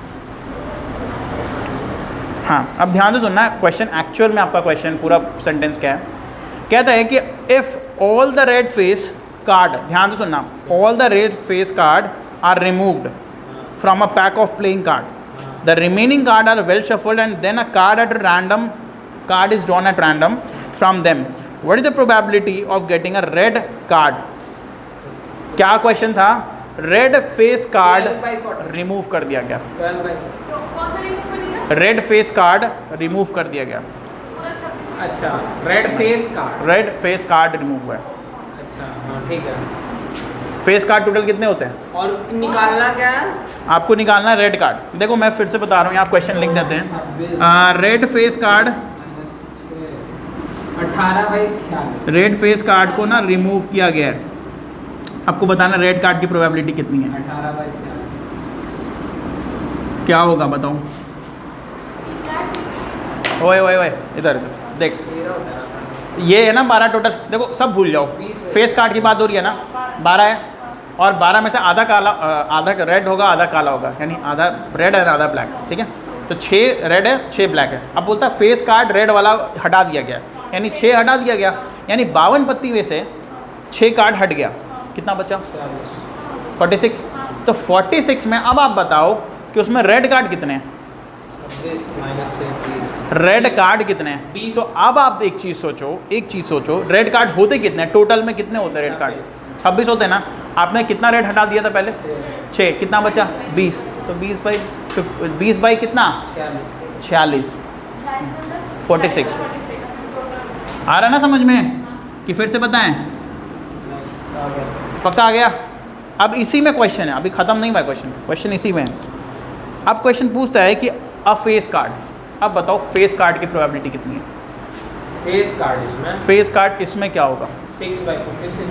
हाँ अब ध्यान से सुनना है क्वेश्चन, एक्चुअल में आपका क्वेश्चन पूरा सेंटेंस क्या है। कहता है कि if all the red face card, ध्यान से सुनना, all the red face card are removed from a pack of playing card, the remaining card are well shuffled and then a card at random card is drawn at random from them, what is the probability of getting a red card. क्या question था? Red face card 12/40। Remove कर दिया गया, 12/40। तो कौन सा remove कर दिया? रेड फेस कार्ड रिमूव कर दिया गया, पूरा 26। अच्छा red face card. Red face card remove हुआ है। अच्छा हाँ ठीक है। फेस कार्ड टोटल कितने होते हैं? और निकालना क्या है? आपको निकालना है रेड कार्ड। देखो मैं फिर से बता रहा हूँ, यहाँ क्वेश्चन लिख देते हैं। Red face card, 18/46। Red face card को ना रिमूव किया गया है। आपको बताना रेड कार्ड की प्रोबेबिलिटी कितनी है, 18/46। क्या होगा बताओ। ओए ओए ओए इधर इधर देख, 13 होता है। ये है ना 12 टोटल। देखो सब भूल जाओ, फेस कार्ड की बात हो रही है ना, 12 है, और 12 में से आधा काला, आधा रेड होगा, आधा काला होगा, यानी आधा रेड है आधा ब्लैक। ठीक है, तो 6 रेड है 6 ब्लैक है। अब बोलता है फेस कार्ड रेड वाला हटा दिया गया, यानी 6 हटा दिया गया, यानी 52 पत्ती में से 6 कार्ड हट गया, कितना बचा? 46। तो 46 में अब आप बताओ कि उसमें रेड कार्ड कितने हैं, 26 रेड कार्ड कितने हैं? 20। तो अब आप एक चीज़ सोचो, रेड कार्ड होते कितने हैं? टोटल में कितने होते हैं रेड कार्ड? 26 होते हैं ना। आपने कितना रेड हटा दिया था पहले? 6, कितना बचा? 20। तो 20 बाई कितना? 46, 46। आ रहा है ना समझ में कि फिर से बताएं? पक्का आ गया? अब इसी में क्वेश्चन है, अभी ख़त्म नहीं हुआ क्वेश्चन इसी में है। अब क्वेश्चन पूछता है कि अ फेस कार्ड, अब बताओ फेस कार्ड की प्रोबेबिलिटी कितनी है? फेस कार्ड इसमें फेस कार्ड इसमें क्या होगा? 6/46।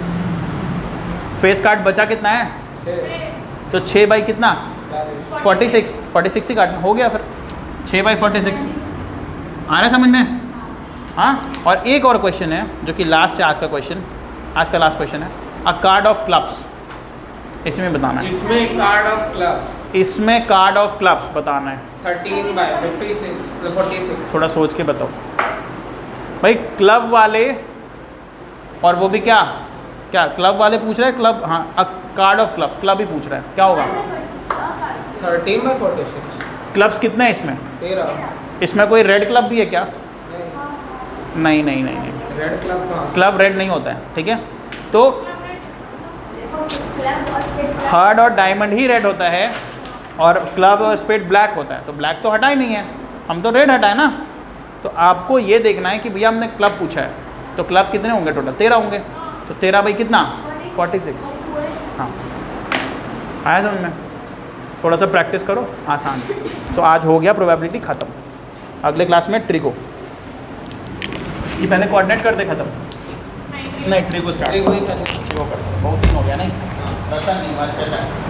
फेस कार्ड बचा कितना है? तो 6 बाई कितना? 46 ही काटना हो गया फिर, 6/46। आ रहा है समझ में? हाँ। और एक और क्वेश्चन है जो कि लास्ट है आज का क्वेश्चन, आज का लास्ट क्वेश्चन है, अ कार्ड ऑफ क्लब्स, इसमें बताना है। इसमें कार्ड ऑफ क्लब्स, इसमें कार्ड ऑफ क्लब्स बताना है। 13/46। थोड़ा सोच के बताओ भाई। क्लब वाले, और वो भी क्या क्लब वाले पूछ रहे हैं, क्लब, हाँ कार्ड ऑफ क्लब ही पूछ रहा है, क्या होगा? 13/46। क्लब्स कितने हैं इसमें? 13। इसमें कोई रेड क्लब भी है क्या? नहीं। रेड क्लब कहाँ से? क्लब रेड नहीं होता है, ठीक है। तो देखो क्लब और स्पेड हार्ड और डायमंड ही रेड होता है और क्लब और स्पेड ब्लैक होता है, तो ब्लैक तो हटा ही नहीं है, हम तो रेड हटाए ना। तो आपको ये देखना है कि भैया हमने क्लब पूछा है, तो क्लब कितने होंगे टोटल? 13 होंगे, तो 13 बाई कितना? 46। हाँ, आया समझ में? थोड़ा सा प्रैक्टिस करो, आसान। तो आज हो गया प्रोबेबिलिटी ख़त्म। अगले क्लास में ट्रिको, ये पहले कोऑर्डिनेट कर दे ख़त्म। नहीं, ट्रिको स्टार्ट, ट्रिको ही कर दे। ट्रिको कर दे, बहुत दिन हो गया नहीं, रसन नहीं, वाला चल रहा है।